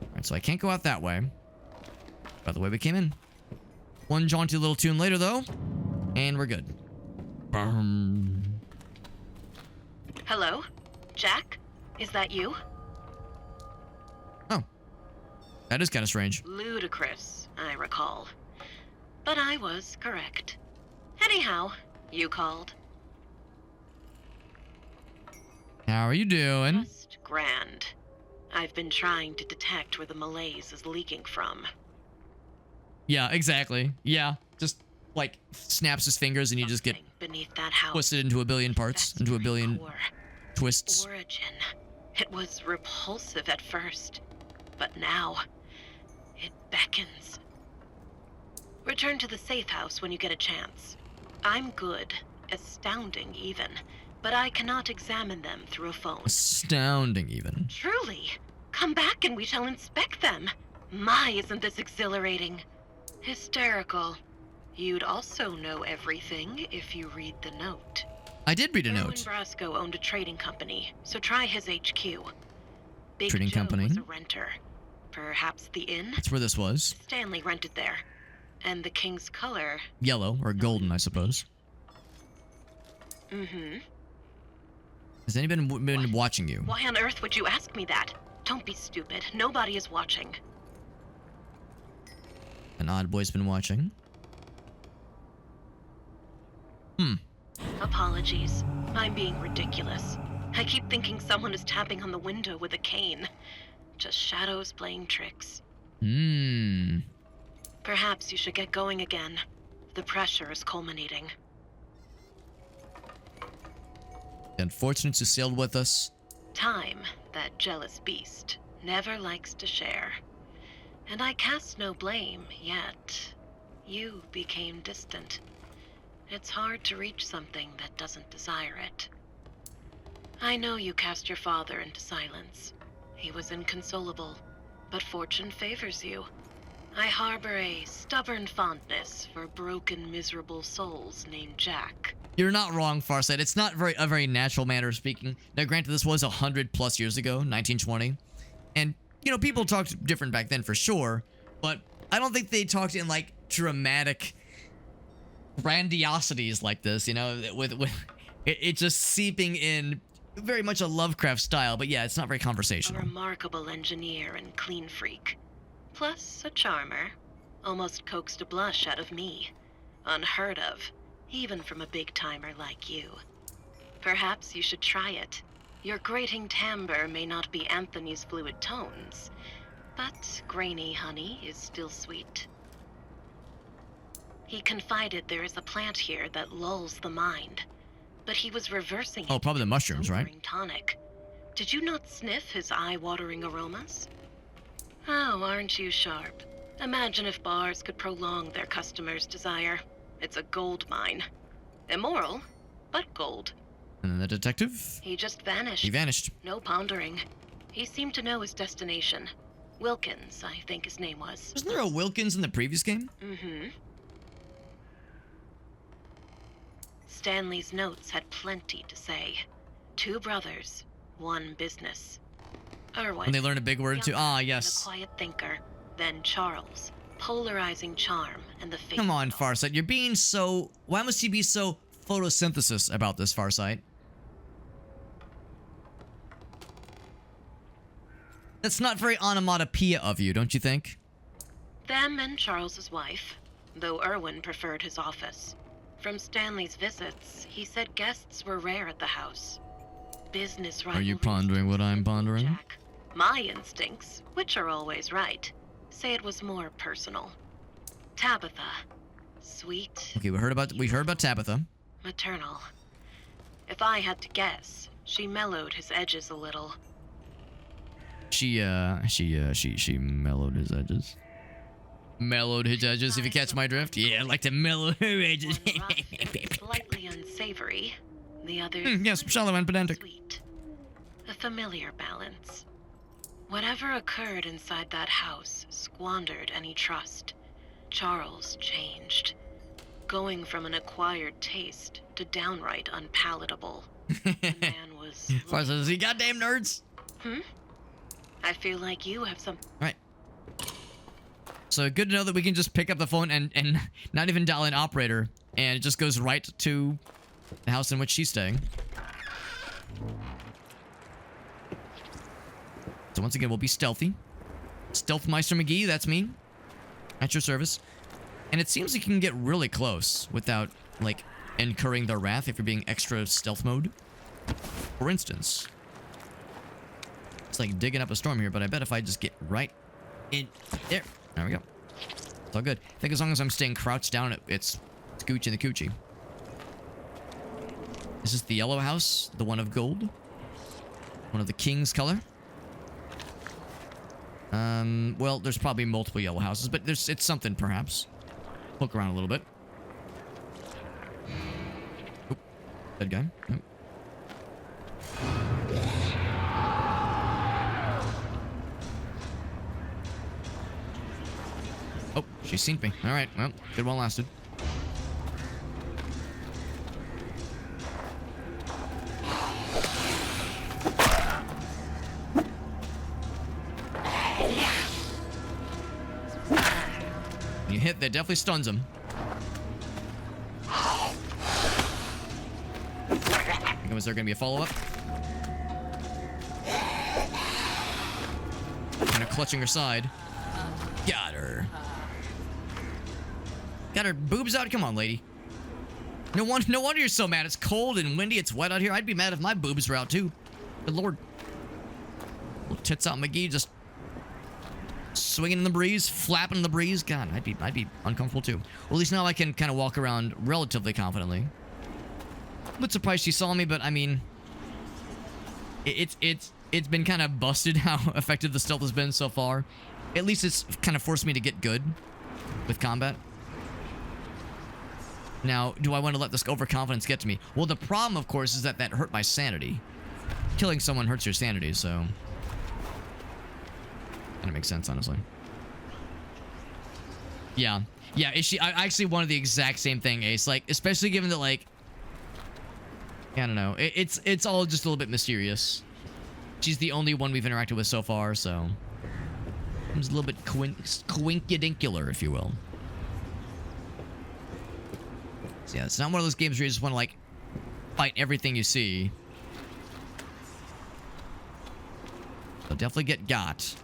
Alright, so I can't go out that way. By the way we came in. One jaunty little tune later, though, and we're good. Hello? Jack? Is that you? Oh. That is kind of strange. Ludicrous, I recall. But I was correct. Anyhow, you called. How are you doing? Just grand. I've been trying to detect where the malaise is leaking from. Yeah, exactly. Yeah, just like snaps his fingers and you just get beneath that house twisted into a billion parts, into a billion twists. Origin. It was repulsive at first, but now it beckons. Return to the safe house when you get a chance. I'm good, astounding even, but I cannot examine them through a phone. Astounding even. Truly. Come back and we shall inspect them. My, isn't this exhilarating? Hysterical. You'd also know everything if you read the note. I did read a Erwin note. Brasco owned a trading company, so try his HQ. Big Trading Joe company? was a renter. Perhaps the inn? That's where this was. Stanley rented there. And the King's color... Yellow, or golden, I suppose. Mm-hmm. Has anybody been watching you? Why on earth would you ask me that? Don't be stupid. Nobody is watching. An odd boy's been watching. Apologies. I'm being ridiculous. I keep thinking someone is tapping on the window with a cane. Just shadows playing tricks. Perhaps you should get going again. The pressure is culminating. The unfortunates who sailed with us. Time, that jealous beast, never likes to share. And I cast no blame, yet you became distant. It's hard to reach something that doesn't desire it. I know you cast your father into silence. He was inconsolable, but fortune favors you. I harbor a stubborn fondness for broken, miserable souls named Jack. You're not wrong, Farsight. It's not a very natural manner of speaking. Now, granted, this was 100+ years ago, 1920. And, you know, people talked different back then for sure. But I don't think they talked in, like, dramatic grandiosities like this, you know, with it just seeping in very much a Lovecraft style, but yeah, it's not very A conversational. remarkable engineer and clean freak. Plus a charmer. Almost coaxed a blush out of me. Unheard of, even from a big-timer like you. Perhaps you should try it. Your grating timbre may not be Anthony's fluid tones, but grainy honey is still sweet. He confided there is a plant here that lulls the mind, but he was reversing it. Oh, probably the mushrooms, right? Sobering tonic. Did you not sniff his eye-watering aromas? Oh, aren't you sharp? Imagine if bars could prolong their customers' desire. It's a gold mine. Immoral, but gold. And then the detective? He just vanished. He vanished. No pondering. He seemed to know his destination. Wilkins, I think his name was. Wasn't there a Wilkins in the previous game? Mm-hmm. Stanley's notes had plenty to say. 2 brothers, 1 business. Erwin. When they learn a big word too. Ah, yes. A quiet thinker. Then Charles. Polarizing charm and the face. Come on, Farsight. You're being so... Why must you be so photosynthesis about this, Farsight? That's not very onomatopoeia of you, don't you think? Them and Charles's wife, though Erwin preferred his office. From Stanley's visits, he said guests were rare at the house. Business Are you rivalries pondering what I'm pondering? Jack. My instincts, which are always right, say it was more personal. Tabitha. Sweet. Okay, we heard about Tabitha. Maternal. If I had to guess, she mellowed his edges a little. She mellowed his edges. Mellowed his edges, if you catch my drift. Yeah, I like to mellow her edges. One rough and slightly unsavory. The other Yes, shallow and pedantic. sweet. A familiar balance. Whatever occurred inside that house squandered any trust. Charles changed, going from an acquired taste to downright unpalatable. The man was... Farsight, you goddamn nerds. I feel like you have some... Right. So good to know that we can just pick up the phone and not even dial an operator, and it just goes right to the house in which she's staying. So once again, we'll be stealthy. Stealthmeister McGee, that's me. At your service. And it seems like you can get really close without, like, incurring their wrath if you're being extra stealth mode. For instance... It's like digging up a storm here, but I bet if I just get right in there. There we go. It's all good. I think as long as I'm staying crouched down, it's Gucci the Coochie. Is this the yellow house? The one of gold? One of the king's color? Well, there's probably multiple yellow houses, but it's something perhaps. Look around a little bit. Oop. Dead guy. Nope. Oh, she's seen me. Alright, well, good one lasted. You hit, that definitely stuns him. Was there gonna be a follow-up? Kind of clutching her side. Got her. Got her boobs out? Come on, lady. No wonder you're so mad. It's cold and windy. It's wet out here. I'd be mad if my boobs were out, too. Good lord. Little tits out McGee just swinging in the breeze, flapping in the breeze. God, I'd be uncomfortable, too. Well, at least now I can kind of walk around relatively confidently. I'm a bit surprised she saw me, but I mean... It's been kind of busted how effective the stealth has been so far. At least it's kind of forced me to get good with combat. Now, do I want to let this overconfidence get to me? Well, the problem, of course, is that hurt my sanity. Killing someone hurts your sanity, so... Kind of makes sense, honestly. Yeah. Yeah, I actually wanted the exact same thing, Ace. Like, especially given that, like... I don't know. It's all just a little bit mysterious. She's the only one we've interacted with so far, so... It's a little bit coinkydinkular, if you will. So yeah, it's not one of those games where you just want to, like, fight everything you see. So definitely get got.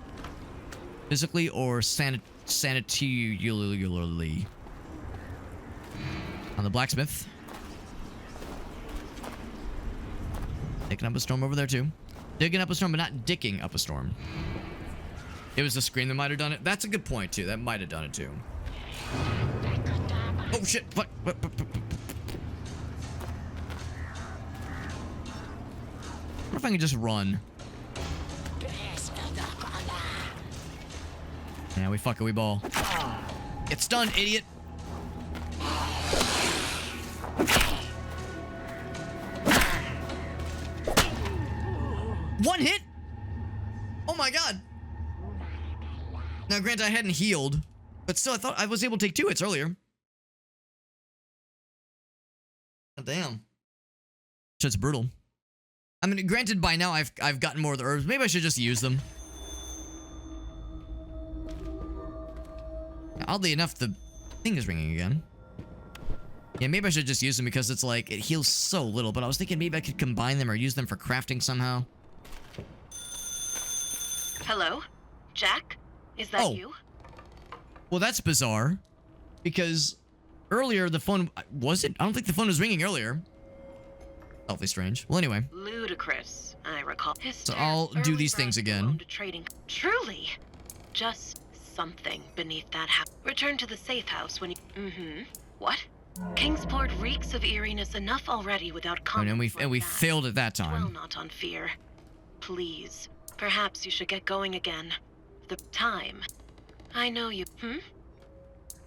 Physically or sanitarily. On the blacksmith. Taking up a storm over there too. Digging up a storm, but not dicking up a storm. It was the scream that might have done it. That's a good point too. That might have done it too. Oh shit! What? What if I can just run? Yeah, we fuck it, we ball. Get stunned, idiot! One hit? Oh my god! Now, granted, I hadn't healed, but still, I thought I was able to take 2 hits earlier. God damn. Shit's brutal. I mean, granted, by now I've gotten more of the herbs. Maybe I should just use them. Oddly enough, the thing is ringing again. Yeah, maybe I should just use them because it's like, it heals so little, but I was thinking maybe I could combine them or use them for crafting somehow. Hello? Jack? Is that you? Well, that's bizarre. Because earlier the phone... Was it? I don't think the phone was ringing earlier. Awfully strange. Well, anyway. Ludicrous, I recall. So I'll do these things again. Truly. Just something beneath that house. Return to the safe house when you... What? Kingsport reeks of eeriness enough already without comment. And we failed at that time. Dwell not on fear. Please. Perhaps you should get going again. The time. I know you.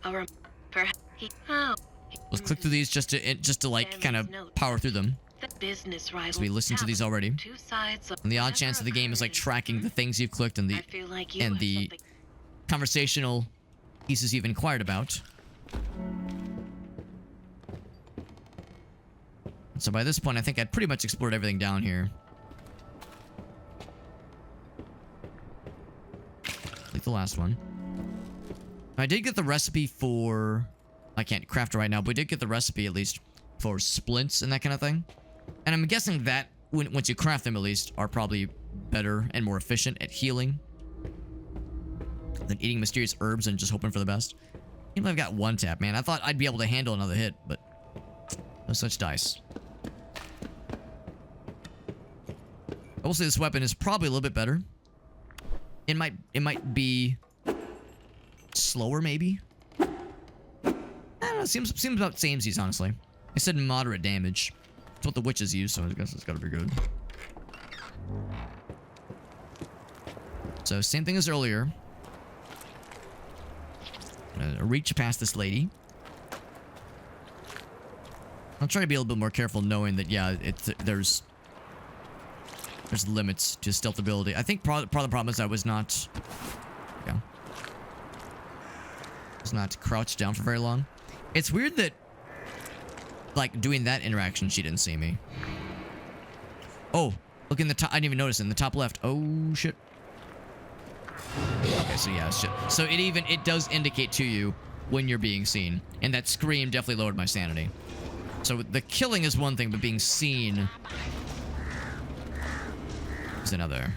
Perhaps he. Oh. Let's click through these just to like kind of power through them. The business rival. So we listened to these already. Two sides of And the odd chance that the game is like tracking the things you've clicked and the conversational pieces you've inquired about. So by this point, I think I'd pretty much explored everything down here. Like the last one. I did get the recipe for... I can't craft it right now, but we did get the recipe at least for splints and that kind of thing. And I'm guessing that, once you craft them at least, are probably better and more efficient at healing than eating mysterious herbs and just hoping for the best. Even I've got 1 tap, man. I thought I'd be able to handle another hit, but no such dice. I will say this weapon is probably a little bit better. It might be slower, maybe. I don't know. Seems about samesies, honestly. I said moderate damage. That's what the witches use, so I guess it's gotta be good. So same thing as earlier. Reach past this lady. I'll try to be a little bit more careful, knowing that yeah, there's limits to stealth ability. I think part of the problem is I was not... Yeah. Was not crouched down for very long. It's weird that... Like, doing that interaction, she didn't see me. Oh! Look in the top... I didn't even notice it. In the top left. Oh, shit. Okay, so yeah, shit. So it does indicate to you when you're being seen. And that scream definitely lowered my sanity. So the killing is one thing, but being seen... is another.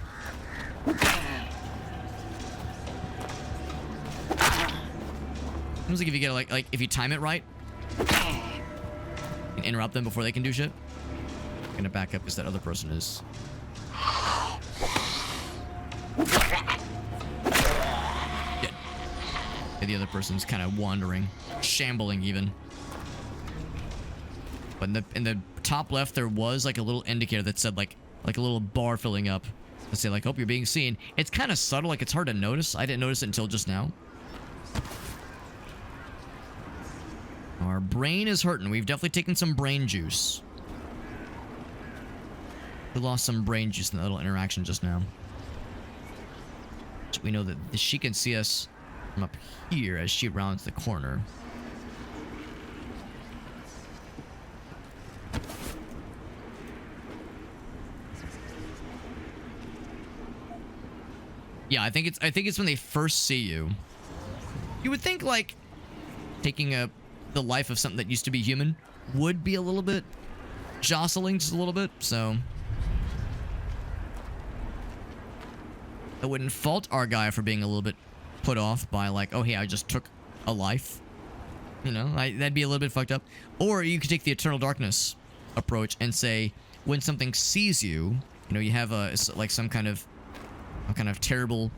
Seems like if you get like if you time it right, you can interrupt them before they can do shit. I'm gonna back up because that other person is. Yeah. The other person's kind of wandering, shambling even. But in the top left there was like a little indicator that said like a little bar filling up. Let's say like, hope you're being seen. It's kind of subtle, like it's hard to notice. I didn't notice it until just now. Our brain is hurting. We've definitely taken some brain juice. We lost some brain juice in that little interaction just now. So we know that she can see us from up here as she rounds the corner. Yeah, I think it's when they first see you. You would think like taking the life of something that used to be human would be a little bit jostling, just a little bit. So I wouldn't fault our guy for being a little bit put off by like, oh, hey, I just took a life. You know, that'd be a little bit fucked up. Or you could take the Eternal Darkness approach and say, when something sees you, you know, you have like some kind of terrible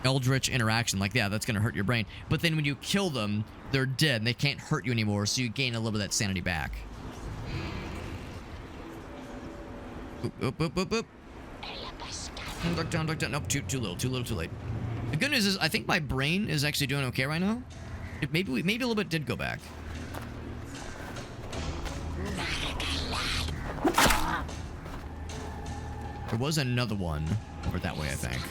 eldritch interaction. Like, yeah, that's going to hurt your brain. But then when you kill them, they're dead and they can't hurt you anymore, so you gain a little bit of that sanity back. Oop, oop, oop, oop. Duck down, duck down. Nope, too little, too late. The good news is, I think my brain is actually doing okay right now. Maybe a little bit did go back. There was another one over that way, I think.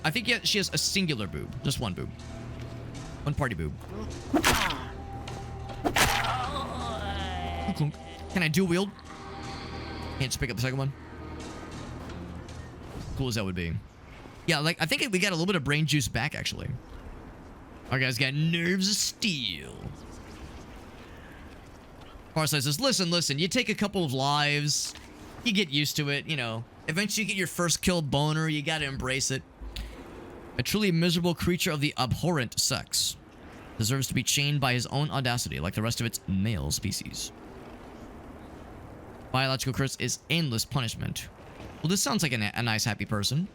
I think she has a singular boob. Just one boob. One party boob. Can I dual wield? Can't just pick up the second one. Cool as that would be. Yeah, like, I think we got a little bit of brain juice back, actually. Our guy's got nerves of steel. Farsight says, listen, you take a couple of lives, you get used to it, you know. Eventually you get your first kill boner, you gotta embrace it. A truly miserable creature of the abhorrent sex deserves to be chained by his own audacity, like the rest of its male species. Biological curse is endless punishment. Well, this sounds like a nice, happy person.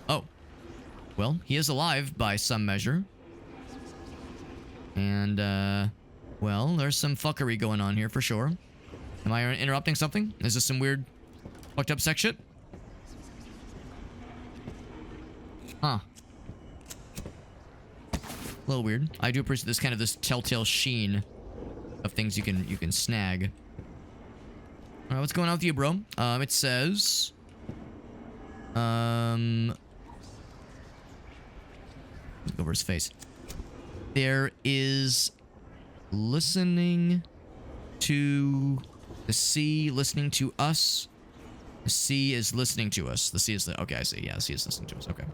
Oh. Well, he is alive by some measure. And, well, there's some fuckery going on here for sure. Am I interrupting something? Is this some weird, fucked up sex shit? Huh. A little weird. I do appreciate this telltale sheen of things you can snag. Alright, what's going on with you, bro? It says... Look over his face. There is listening to the sea, listening to us. The sea is listening to us. The sea is okay, I see. Yeah, the sea is listening to us. Okay.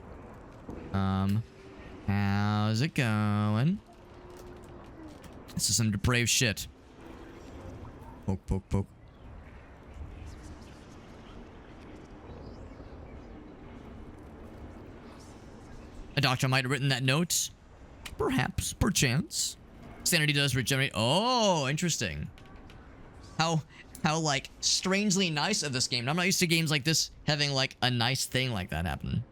How's it going? This is some depraved shit. Poke, poke, poke. A doctor might have written that note. Perhaps, perchance. Sanity does regenerate. Oh, interesting. How like strangely nice of this game. I'm not used to games like this having like a nice thing like that happen.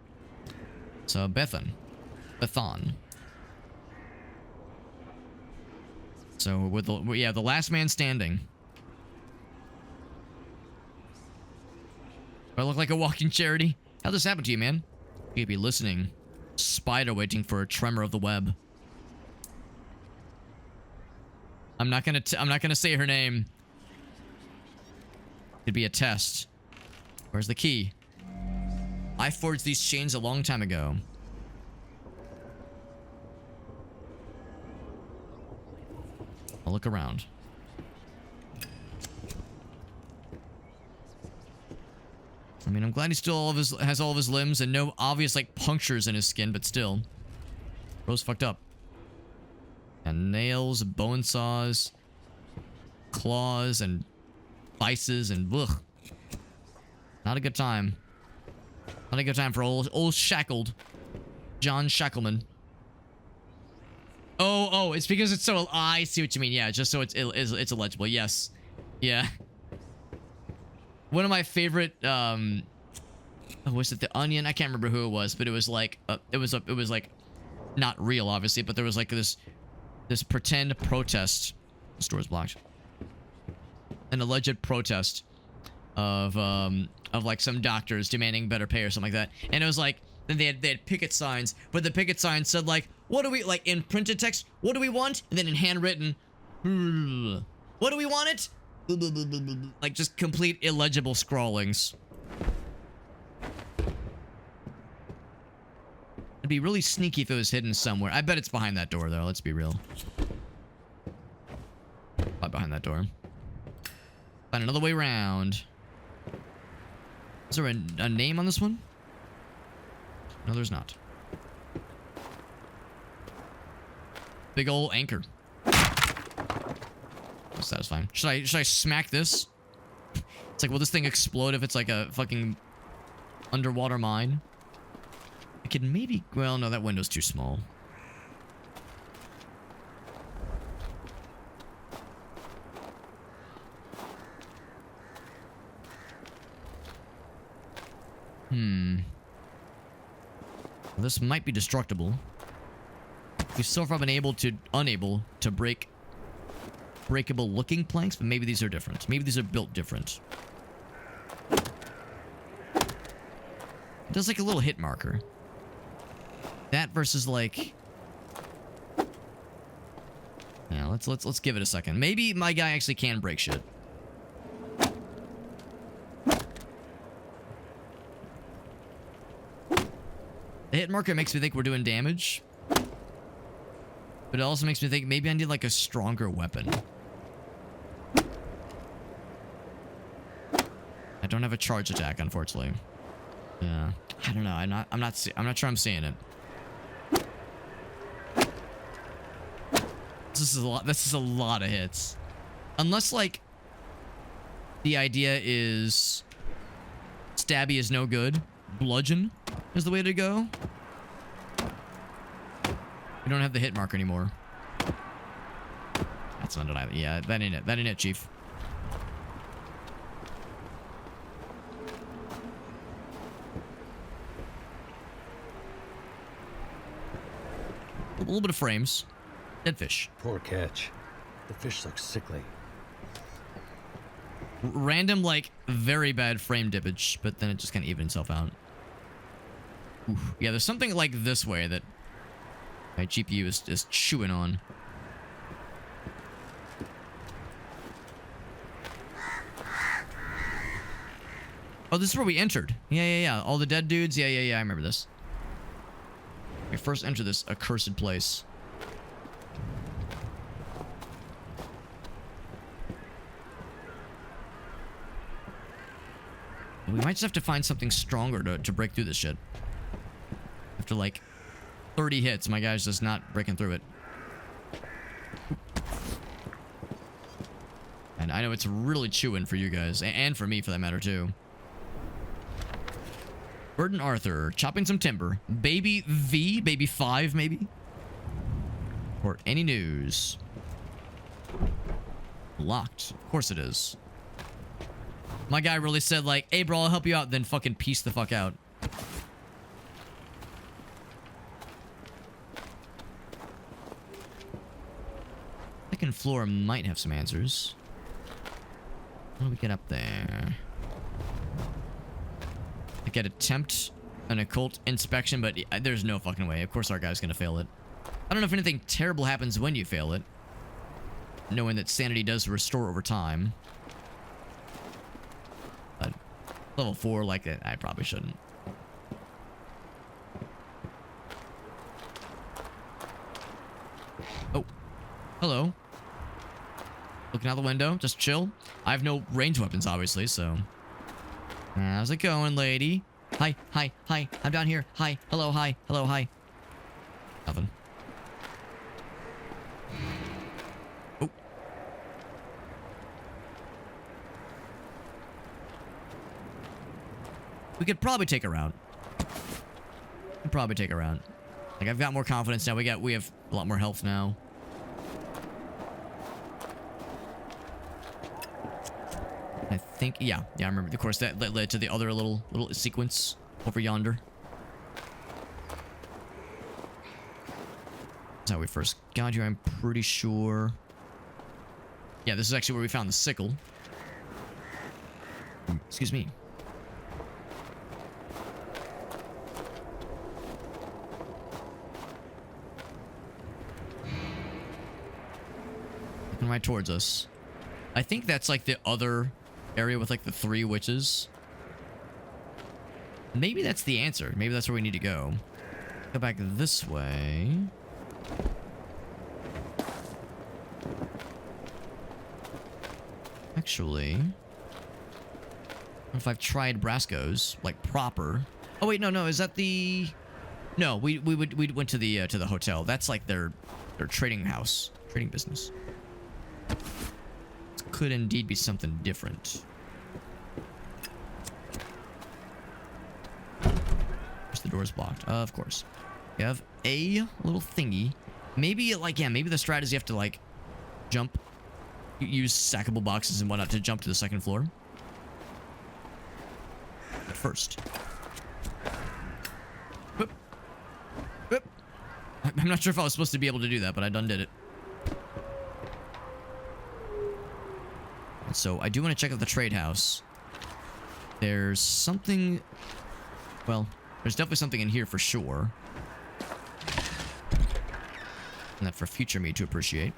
So Bethan. So with the last man standing. Do I look like a walking charity? How'd this happen to you, man? You'd be listening. Spider waiting for a tremor of the web. I'm not gonna say her name. It'd be a test. Where's the key? I forged these chains a long time ago. I'll look around. I mean, I'm glad he still has all of his limbs and no obvious like punctures in his skin, but still. Bro's fucked up. And nails, bone saws, claws, and vices, and ugh. Not a good time. Not a good time for old shackled John Shackleman. Oh, it's because it's so... I see what you mean. Yeah, just so it's illegible. Yes. Yeah. One of my favorite, was it The Onion? I can't remember who it was, but it was like, it was like, not real, obviously, but there was like this pretend protest. The store's blocked. An alleged protest of like some doctors demanding better pay or something like that. And it was like, then they had picket signs, but the picket signs said like, what do we, like in printed text, what do we want? And then in handwritten, what do we want it? Like just complete illegible scrawlings. It'd be really sneaky if it was hidden somewhere. I bet it's behind that door though, let's be real. Right behind that door. Find another way around. Is there a name on this one? No, there's not. Big ol' anchor. satisfying. Should I smack this? It's like, will this thing explode if it's like a fucking underwater mine? I could maybe... Well, no, that window's too small. This might be destructible. We've so far been unable to break breakable looking planks, but maybe these are different. Maybe these are built different. It does like a little hit marker. That versus like... Yeah, let's give it a second. Maybe my guy actually can break shit. The hit marker makes me think we're doing damage. But it also makes me think maybe I need like a stronger weapon. I don't have a charge attack, unfortunately. Yeah. I don't know. I'm not sure I'm seeing it. This is a lot of hits. Unless like the idea is stabby is no good. Bludgeon is the way to go. We don't have the hit marker anymore. That's not it. Yeah, that ain't it. That ain't it, Chief. A little bit of frames. Dead fish. Poor catch. The fish looks sickly. Random, like, very bad frame dippage, but then it just kind of evens itself out. Oof. Yeah, there's something like this way that my GPU is just chewing on. Oh, this is where we entered. Yeah. All the dead dudes. Yeah. I remember this. We first entered this accursed place. We might just have to find something stronger to break through this shit. After like 30 hits, my guy's just not breaking through it. And I know it's really chewing for you guys, and for me for that matter too. Burden Arthur, chopping some timber. Baby V, baby 5 maybe? Or any news? Locked. Of course it is. My guy really said like, hey bro, I'll help you out, then fucking peace the fuck out. Second floor might have some answers. How do we get up there? I could attempt an occult inspection, but there's no fucking way. Of course our guy's gonna fail it. I don't know if anything terrible happens when you fail it. Knowing that sanity does restore over time. But level 4 like that, I probably shouldn't. Oh. Hello. Looking out the window, just chill. I have no ranged weapons, obviously, so... How's it going, lady? Hi. I'm down here. Hi. Hello, hi. Hello, hi. Nothing. Oh. We could probably take a round. Like, I've got more confidence now. We have a lot more health now. I think, yeah, I remember. Of course, that led to the other little sequence over yonder. That's how we first got here, I'm pretty sure. Yeah, this is actually where we found the sickle. Excuse me. Looking right towards us. I think that's like the other area with like the 3 witches. Maybe that's the answer. Maybe that's where we need to go. Go back this way. Actually, if I've tried Brasco's like proper. Oh wait, no. Is that the? No, we went to the hotel. That's like their trading house, trading business. could indeed be something different. The door's blocked. Of course. You have a little thingy. Maybe, like, yeah, maybe the strat is you have to, like, jump. Use stackable boxes and whatnot to jump to the second floor. But first. Whoop. Whoop. I'm not sure if I was supposed to be able to do that, but I done did it. And so, I do want to check out the trade house. There's something... Well... There's definitely something in here for sure. And that for future me to appreciate.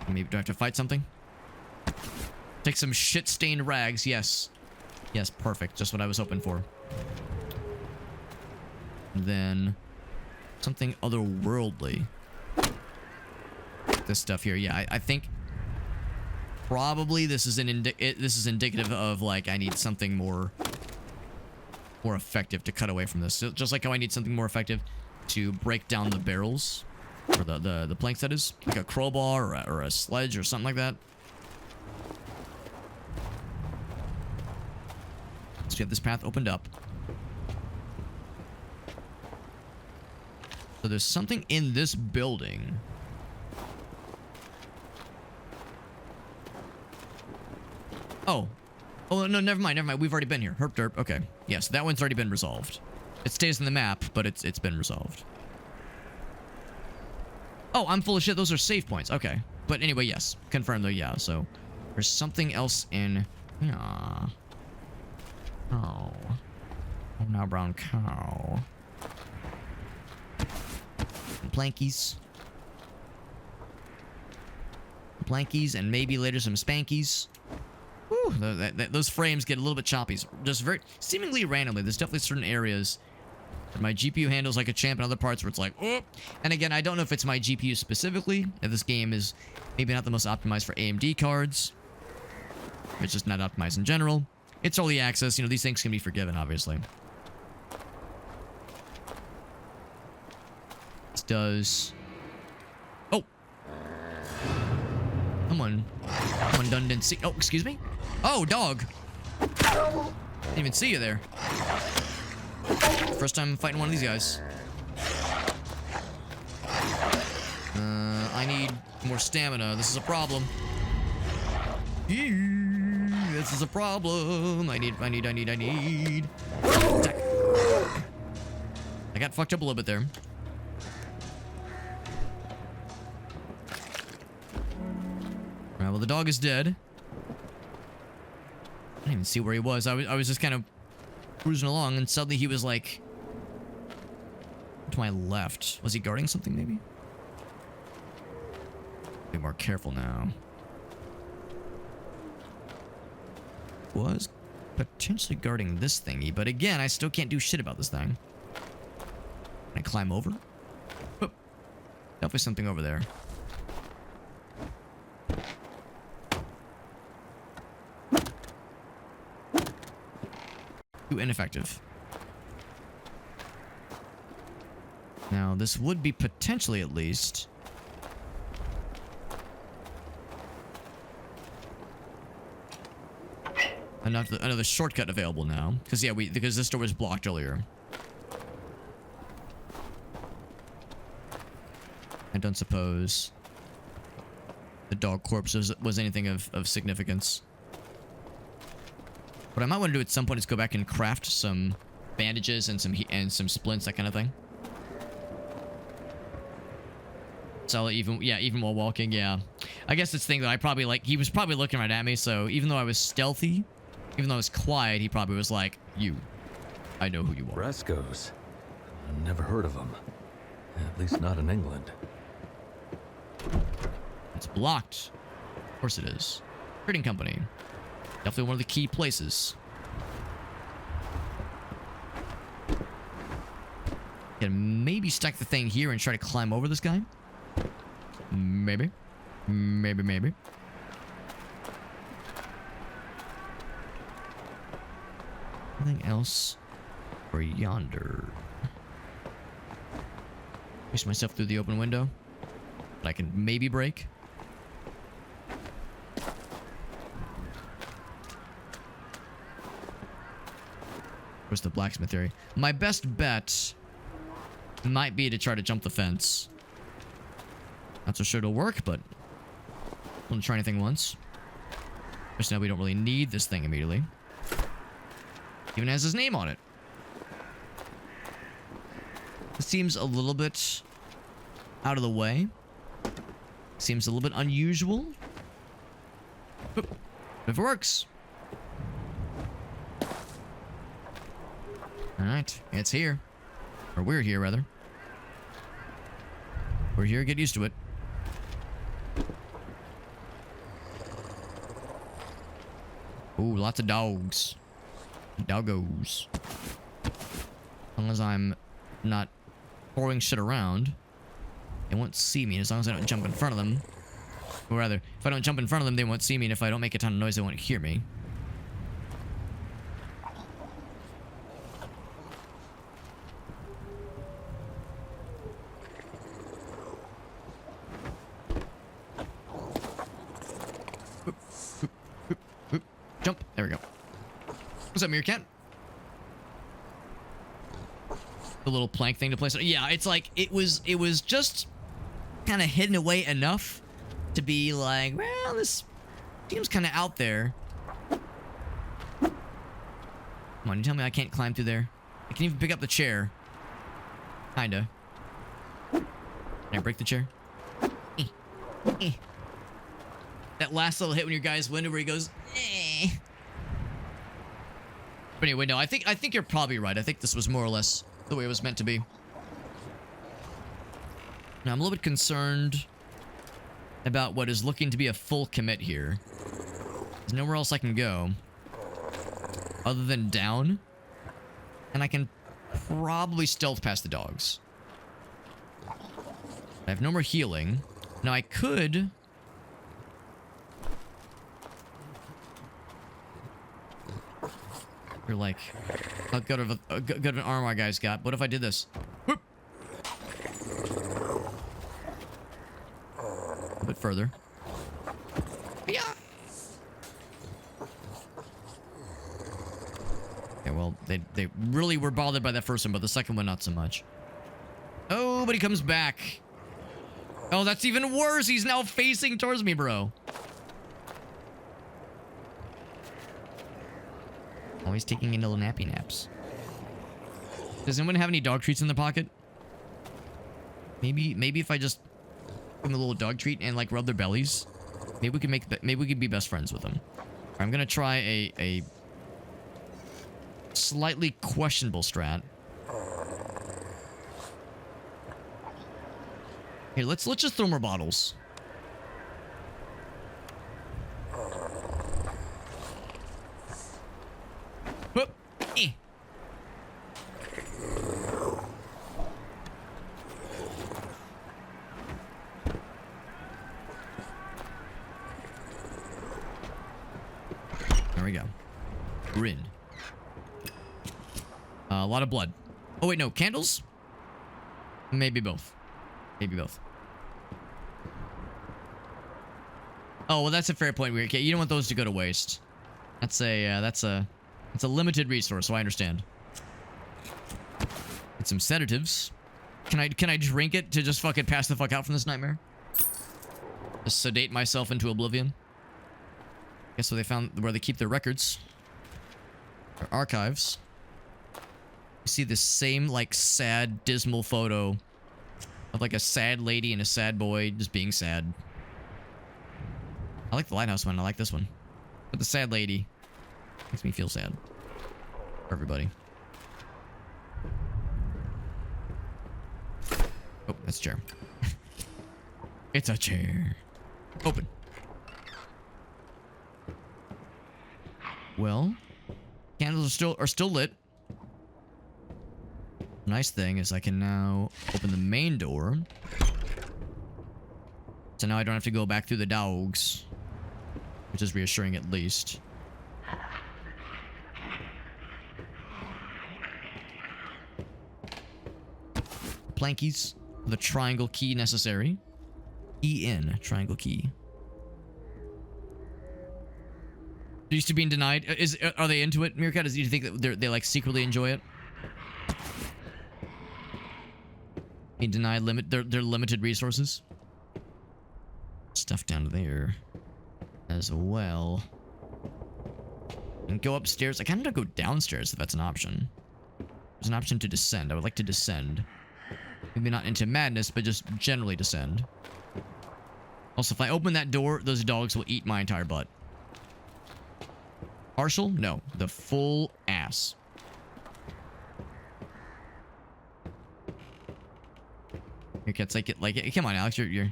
Maybe do I have to fight something? Take some shit-stained rags, yes. Yes, perfect. Just what I was hoping for. And then... something otherworldly. This stuff here, yeah, I think... Probably this is indicative of, like, I need something more effective to cut away from this. So just like how I need something more effective to break down the barrels, or the planks, that is, like a crowbar or a sledge or something like that. So we have this path opened up. So there's something in this building. Oh, no, never mind. We've already been here. Herp derp. Okay. Yes, that one's already been resolved. It stays in the map, but it's been resolved. Oh, I'm full of shit. Those are save points. Okay. But anyway, yes. Confirmed though, yeah. So, there's something else in... Yeah. Oh. Oh, now brown cow. Plankies. Plankies, and maybe later some spankies. Whew, those frames get a little bit choppy. Just very seemingly randomly. There's definitely certain areas that my GPU handles like a champ, and other parts where it's like, oh. And again, I don't know if it's my GPU specifically. If this game is maybe not the most optimized for AMD cards. It's just not optimized in general. It's early access. You know, these things can be forgiven, obviously. This does... Oh! Someone didn't see... Oh, excuse me? Oh, dog! Didn't even see you there. First time fighting one of these guys. I need more stamina. This is a problem. This is a problem. I need. Attack. I got fucked up a little bit there. Alright, well, the dog is dead. I didn't even see where he was. I was just kind of cruising along, and suddenly he was like to my left. Was he guarding something, maybe? Be more careful now. Was potentially guarding this thingy, but again, I still can't do shit about this thing. Can I climb over? Oh, definitely something over there. Too ineffective. Now, this would be potentially, at least, another shortcut available now. Because yeah, because this door was blocked earlier. I don't suppose the dog corpse was anything of significance. What I might want to do at some point is go back and craft some bandages and some splints, that kind of thing. So even while walking, yeah. I guess it's the thing that I probably, like, he was probably looking right at me, so even though I was stealthy, even though I was quiet, he probably was like, you. I know who you are. Frescoes. I've never heard of them. At least not in England. It's blocked. Of course it is. Trading company. Definitely one of the key places. Can maybe stack the thing here and try to climb over this guy. Maybe. Maybe. Anything else for yonder? Push myself through the open window that I can maybe break. Where's the blacksmith area? My best bet might be to try to jump the fence. Not so sure it'll work, but we'll try anything once. Just now we don't really need this thing immediately. Even has his name on it. It seems a little bit out of the way. Seems a little bit unusual. But if it works. Alright, it's here. Or we're here, rather. We're here, get used to it. Ooh, lots of dogs. Doggos. As long as I'm not throwing shit around, they won't see me. As long as I don't jump in front of them. Or rather, if I don't jump in front of them, they won't see me. And if I don't make a ton of noise, they won't hear me. Jump. There we go. What's up, Meerkat? The little plank thing to place. Yeah, it's like it was just kind of hidden away enough to be like, well, this seems kind of out there. Come on, you tell me I can't climb through there? I can even pick up the chair. Kinda. Can I break the chair? That last little hit when your guy's window where he goes, eh. But anyway, no, I think you're probably right. I think this was more or less the way it was meant to be. Now, I'm a little bit concerned about what is looking to be a full commit here. There's nowhere else I can go other than down, and I can probably stealth past the dogs. I have no more healing. Now, I could... You're like, how good of an arm our guy's got. What if I did this? Whoop. A bit further. Yeah. Okay, well, they really were bothered by that first one, but the second one not so much. Oh, but he comes back. Oh, that's even worse. He's now facing towards me, bro. Always taking in little nappy naps. Does anyone have any dog treats in their pocket? Maybe if I just give them a little dog treat and like rub their bellies, maybe we could be best friends with them. I'm gonna try a slightly questionable strat. Here, let's just throw more bottles. Whoop. Eh. There we go. We're in. A lot of blood. Oh wait, no, candles? Maybe both. Maybe both. Oh, well, that's a fair point. Okay, you don't want those to go to waste. That's a limited resource, so I understand. Get some sedatives. Can I drink it to just fucking pass the fuck out from this nightmare? Just sedate myself into oblivion. Guess where they keep their records. Their archives. You see this same like sad, dismal photo of like a sad lady and a sad boy just being sad. I like the lighthouse one. I like this one. But the sad lady makes me feel sad. For everybody. Oh, that's a chair. It's a chair. Open. Well, candles are still lit. Nice thing is I can now open the main door. So now I don't have to go back through the dogs. Which is reassuring at least. Plankies. The triangle key necessary. Key in. Triangle key. Used to being denied. Are they into it, Meerkat? Do you think that they like secretly enjoy it? Being denied their limited resources. Stuff down there as well. And go upstairs. I kind of want to go downstairs if that's an option. There's an option to descend. I would like to descend. Maybe not into madness, but just generally descend. Also, if I open that door, those dogs will eat my entire butt. Partial? No. The full ass. Your cat's like it. Come on, Alex. You're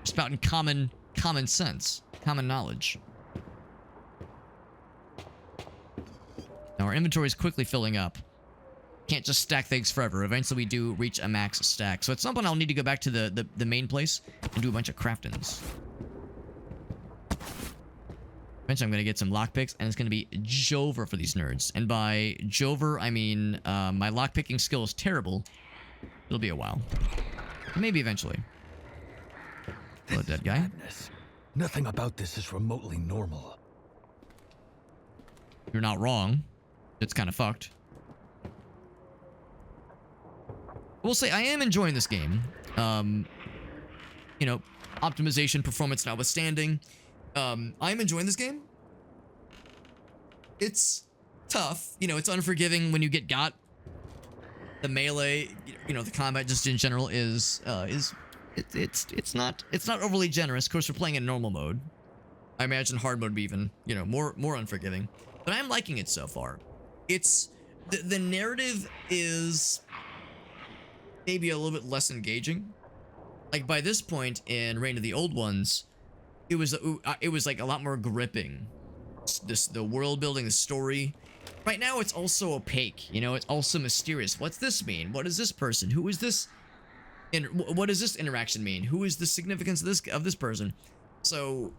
spouting common sense, common knowledge. Now our inventory is quickly filling up. Can't just stack things forever. Eventually we do reach a max stack. So at some point I'll need to go back to the main place and do a bunch of craftings. Eventually I'm going to get some lockpicks, and it's going to be Jover for these nerds. And by Jover, I mean my lockpicking skill is terrible. It'll be a while. Maybe eventually. Hello, dead guy. Madness. Nothing about this is remotely normal. You're not wrong. It's kind of fucked. We'll say I am enjoying this game. You know, optimization, performance notwithstanding. I'm enjoying this game. It's tough. You know, it's unforgiving when you get got. The melee, you know, the combat just in general is it's not overly generous. Of course, we're playing in normal mode. I imagine hard mode would be even, you know, more unforgiving. But I'm liking it so far. It's the narrative is maybe a little bit less engaging. Like by this point in Reign of the Old Ones, it was like a lot more gripping. The world building, the story. Right now, it's also opaque. You know, it's also mysterious. What's this mean? What is this person? Who is this? What does this interaction mean? Who is the significance of this person? So,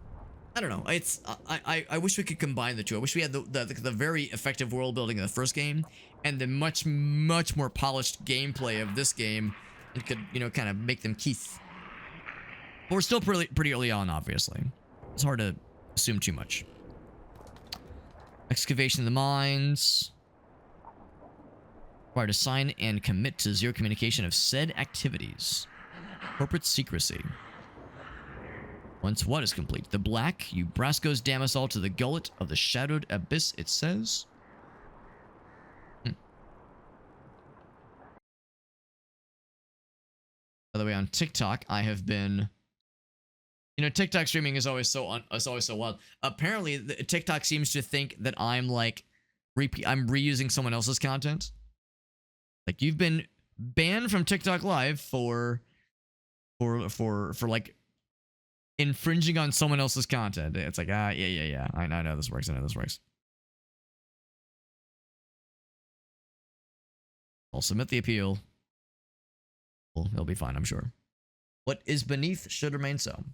I don't know. It's I wish we could combine the two. I wish we had the very effective world building of the first game and the much more polished gameplay of this game. It could, you know, kind of make them Keith. But we're still pretty early on, obviously. It's hard to assume too much. Excavation of the mines. Required to sign and commit to zero communication of said activities. Corporate secrecy. Once what is complete? The black, you Brasco's Damisol to the gullet of the shadowed abyss, it says. By the way, on TikTok, I have been... You know, TikTok streaming is always so wild. Apparently, TikTok seems to think that I'm like I'm reusing someone else's content. Like you've been banned from TikTok Live for like infringing on someone else's content. It's like yeah. I know this works. I'll submit the appeal. Well, it'll be fine, I'm sure. What is beneath should remain so.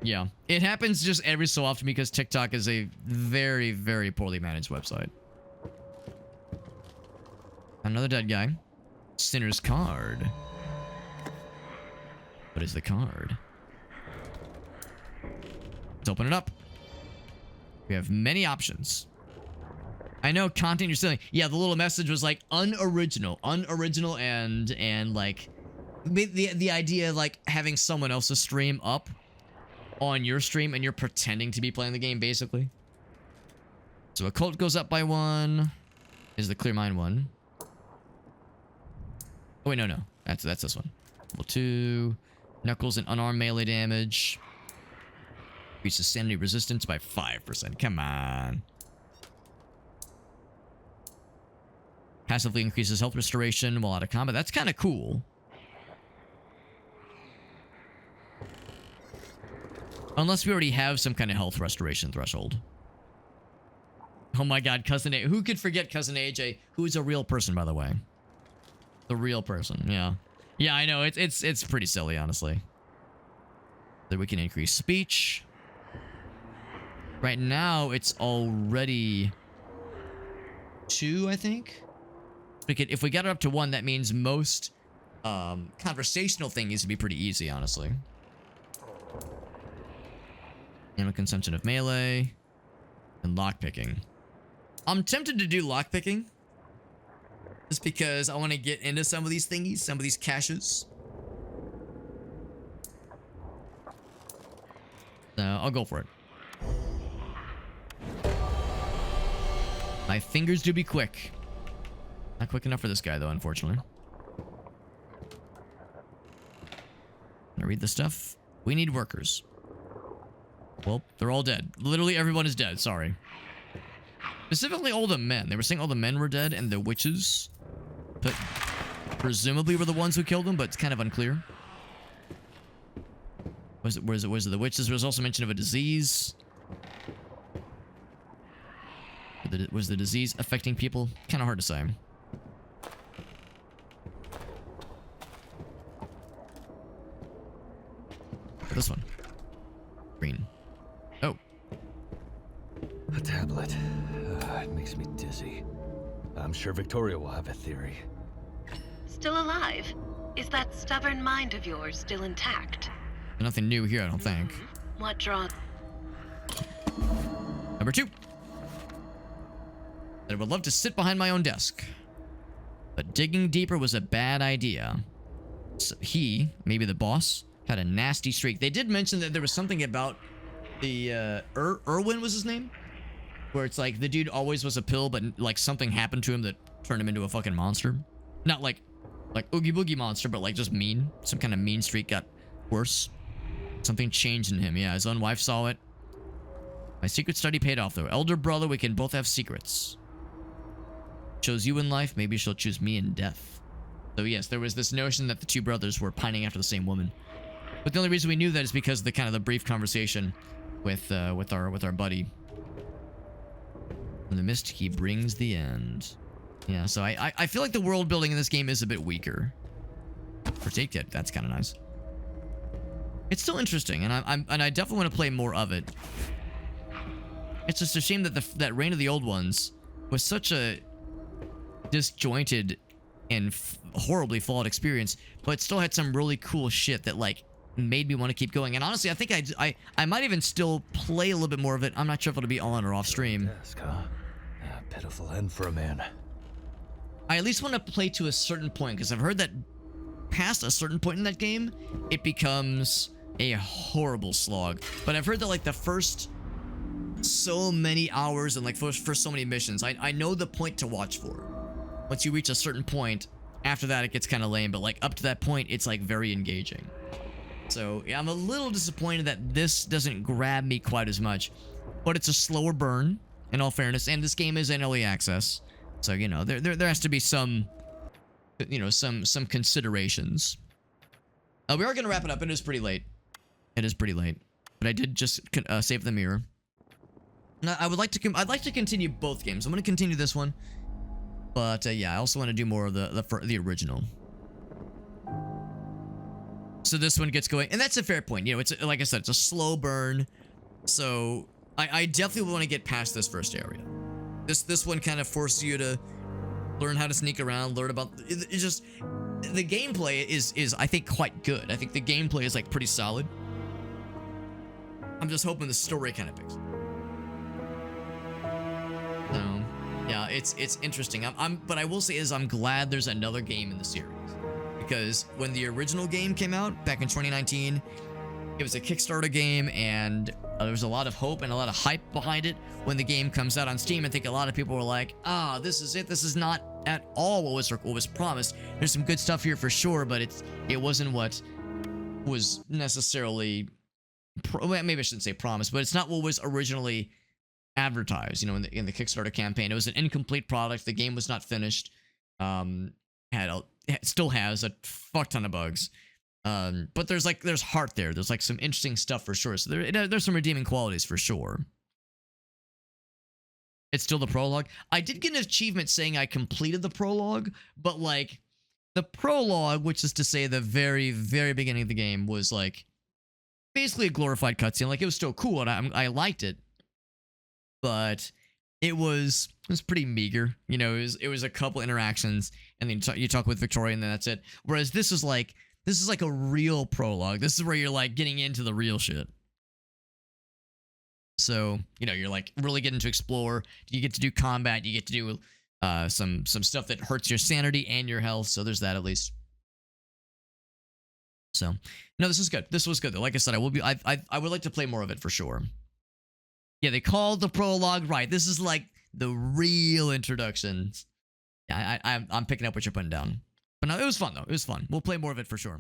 Yeah, it happens just every so often because TikTok is a very, very poorly managed website. Another dead guy. Sinner's card. What is the card? Let's open it up. We have many options. I know content you're stealing. Yeah, the little message was like unoriginal and like the idea of like having someone else's stream up on your stream and you're pretending to be playing the game, basically. So a cult goes up by 1. Is the clear mind one? Oh wait, no. That's this one. Level 2. Knuckles and unarmed melee damage. Increases sanity resistance by 5%. Come on. Passively increases health restoration while out of combat. That's kind of cool. Unless we already have some kind of health restoration threshold. Oh my god, Cousin A. Who could forget Cousin AJ? Who is a real person, by the way. The real person, yeah. Yeah, I know. It's pretty silly, honestly. That we can increase speech. Right now, it's already 2, I think. If we get it up to 1, that means most conversational thing needs to be pretty easy, honestly. Animal consumption of melee. And lockpicking. I'm tempted to do lockpicking. Just because I want to get into some of these thingies, some of these caches. So I'll go for it. My fingers do be quick. Not quick enough for this guy, though, unfortunately. Gonna read the stuff. We need workers. Well, they're all dead. Literally everyone is dead, sorry. Specifically all the men. They were saying all the men were dead and the witches, but presumably were the ones who killed them, but it's kind of unclear. Was it the witches? There was also mention of a disease. Was the disease affecting people? Kind of hard to say. This one. Green. Oh. A tablet. It makes me dizzy. I'm sure Victoria will have a theory. Still alive? Is that stubborn mind of yours still intact? Nothing new here, I don't think. What draws... Number 2. I would love to sit behind my own desk. But digging deeper was a bad idea. So he, maybe the boss, had a nasty streak. They did mention that there was something about the, Irwin was his name? Where it's like the dude always was a pill, but like something happened to him that turned him into a fucking monster. Not like Oogie Boogie monster, but like just mean. Some kind of mean streak got worse. Something changed in him. Yeah, his own wife saw it. My secret study paid off though. Elder brother, we can both have secrets. Chose you in life, maybe she'll choose me in death. So yes, there was this notion that the two brothers were pining after the same woman. But the only reason we knew that is because of the kind of the brief conversation with our buddy. When the mist key brings the end. Yeah, so I feel like the world building in this game is a bit weaker. For take it, that's kind of nice. It's still interesting, and I definitely want to play more of it. It's just a shame that that Reign of the Old Ones was such a disjointed and horribly flawed experience, but it still had some really cool shit that like made me want to keep going. And honestly, I think I might even still play a little bit more of it. I'm not sure if it'll be on or off stream. Desk, huh? A pitiful end for a man. I at least want to play to a certain point, because I've heard that past a certain point in that game, it becomes a horrible slog. But I've heard that like the first so many hours and like for so many missions, I know the point to watch for. Once you reach a certain point, after that it gets kind of lame, but like up to that point, it's like very engaging. So yeah, I'm a little disappointed that this doesn't grab me quite as much, but it's a slower burn in all fairness, and this game is in early access. So, you know, there has to be some, you know, some considerations. We are going to wrap it up. It is pretty late. It is pretty late. But I did just save the mirror. Now, I'd like to continue both games. I'm going to continue this one. But yeah, I also want to do more of the original. So this one gets going, and that's a fair point. You know, it's like I said, it's a slow burn. So I definitely want to get past this first area. This one kind of forces you to learn how to sneak around, learn about it's just the gameplay is I think quite good. I think the gameplay is like pretty solid. I'm just hoping the story kind of picks. So yeah, it's interesting. But I will say is I'm glad there's another game in the series, because when the original game came out back in 2019, it was a Kickstarter game, and there was a lot of hope and a lot of hype behind it. When the game comes out on Steam, I think a lot of people were like, "Ah, this is it. This is not at all what was promised. There's some good stuff here for sure, but it wasn't what was necessarily maybe I shouldn't say promised, but it's not what was originally advertised. You know, in the Kickstarter campaign, it was an incomplete product. The game was not finished. Still has a fuck ton of bugs." But there's heart there. There's like some interesting stuff for sure. So there's some redeeming qualities for sure. It's still the prologue. I did get an achievement saying I completed the prologue, but like the prologue, which is to say the very, very beginning of the game, was like basically a glorified cutscene. Like it was still cool, and I liked it, but it was pretty meager. You know, it was a couple interactions, and then you talk with Victoria, and then that's it. Whereas this is like a real prologue. This is where you're like getting into the real shit. So, you know, you're like really getting to explore. You get to do combat. You get to do some stuff that hurts your sanity and your health. So there's that at least. So, no, this is good. This was good though. Like I said, I would like to play more of it for sure. Yeah, they called the prologue right. This is like the real introduction. Yeah, I'm picking up what you're putting down. But no, it was fun though. It was fun. We'll play more of it for sure.